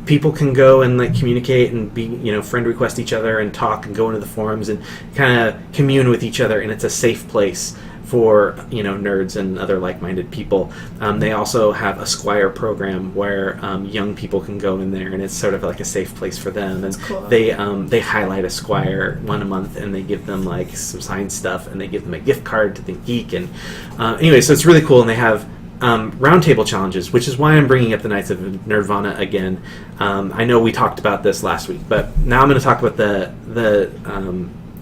people can go and like communicate and be, friend request each other and talk and go into the forums and kind of commune with each other, and it's a safe place for nerds and other like-minded people. They also have a Squire program where young people can go in there, and it's sort of like a safe place for them. And cool. They highlight a Squire one a month, and they give them like some signed stuff, and they give them a gift card to Think Geek. And anyway, so it's really cool, and they have roundtable challenges, which is why I'm bringing up the Knights of Nerdvana again. I know we talked about this last week, but now I'm going to talk about the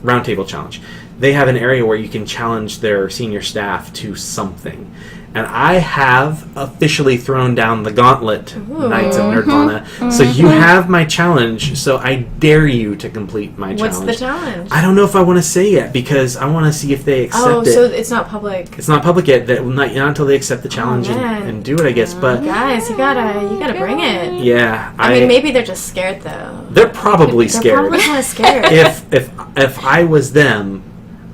roundtable challenge. They have an area where you can challenge their senior staff to something. And I have officially thrown down the gauntlet, Knights of Nerdvana. So you have my challenge, so I dare you to complete my challenge. What's the challenge? I don't know if I want to say yet, because I want to see if they accept it. Oh, so it's not public. It's not public yet. Not until they accept the challenge and do it, I guess. But guys, you gotta bring it. Yeah. I mean, maybe they're just scared, though. They're probably scared. They're probably kind of scared. If I was them,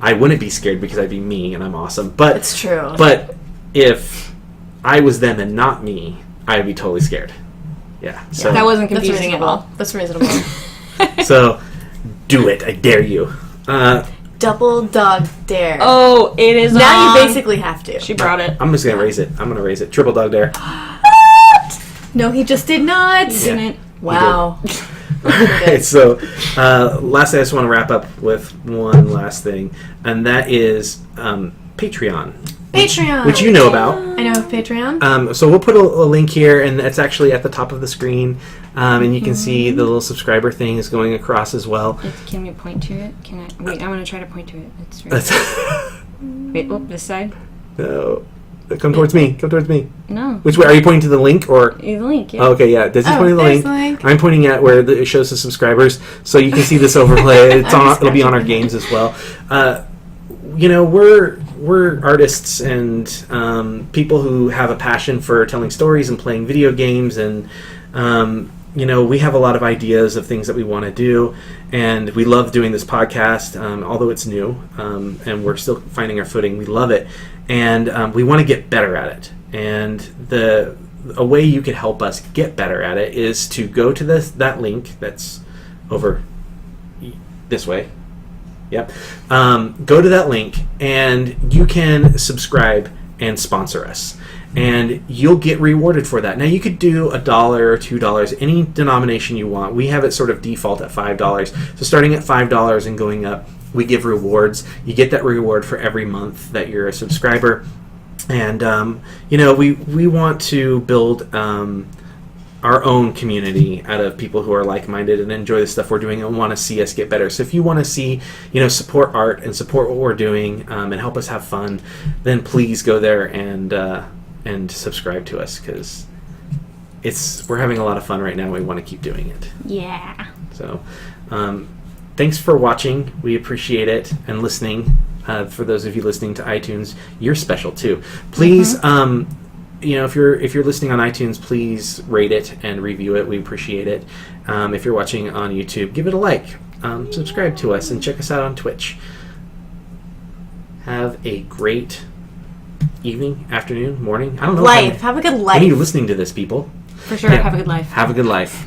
I wouldn't be scared because I'd be me and I'm awesome. But it's true. But if I was them and not me, I'd be totally scared. Yeah. So that wasn't confusing at all. That's reasonable. So do it. I dare you. Double dog dare. Oh, it is now you basically have to. She brought it. I'm just going to raise it. I'm going to raise it. Triple dog dare. No, he just did not. He didn't. Wow. Alright, so lastly, I just want to wrap up with one last thing, and that is Patreon. Patreon! Which you know about. I know of Patreon. So we'll put a link here, and it's actually at the top of the screen, and you can see the little subscriber thing is going across as well. Can we point to it? Wait, I'm going to try to point to it. It's right Wait, this side? No. Come towards me. Come towards me. No. Which way? Are you pointing to the link or? The link, yeah. Oh, okay, yeah. Desi's pointing to the link. I'm pointing at where it shows the subscribers, so you can see this overlay. It'll be on our games as well. We're artists and people who have a passion for telling stories and playing video games, and we have a lot of ideas of things that we want to do, and we love doing this podcast, although it's new, and we're still finding our footing. We love it, and we want to get better at it. And a way you could help us get better at it is to go to that link that's over this way. Yep. Go to that link, and you can subscribe and sponsor us. And you'll get rewarded for that. Now, you could do $1 or $2, any denomination you want. We have it sort of default at $5. So starting at $5 and going up, we give rewards. You get that reward for every month that you're a subscriber. And, we want to build our own community out of people who are like-minded and enjoy the stuff we're doing and want to see us get better. So if you want to see, support art and support what we're doing and help us have fun, then please go there and subscribe to us, because we're having a lot of fun right now. We want to keep doing it. Yeah. So thanks for watching. We appreciate it, and listening. For those of you listening to iTunes, you're special too. Please, if you're listening on iTunes, please rate it and review it. We appreciate it. If you're watching on YouTube, give it a like. Subscribe to us and check us out on Twitch. Have a great evening, afternoon, morning. I don't know. Life. Have a good life. When are you listening to this, people? For sure. Yeah. Have a good life. Have a good life.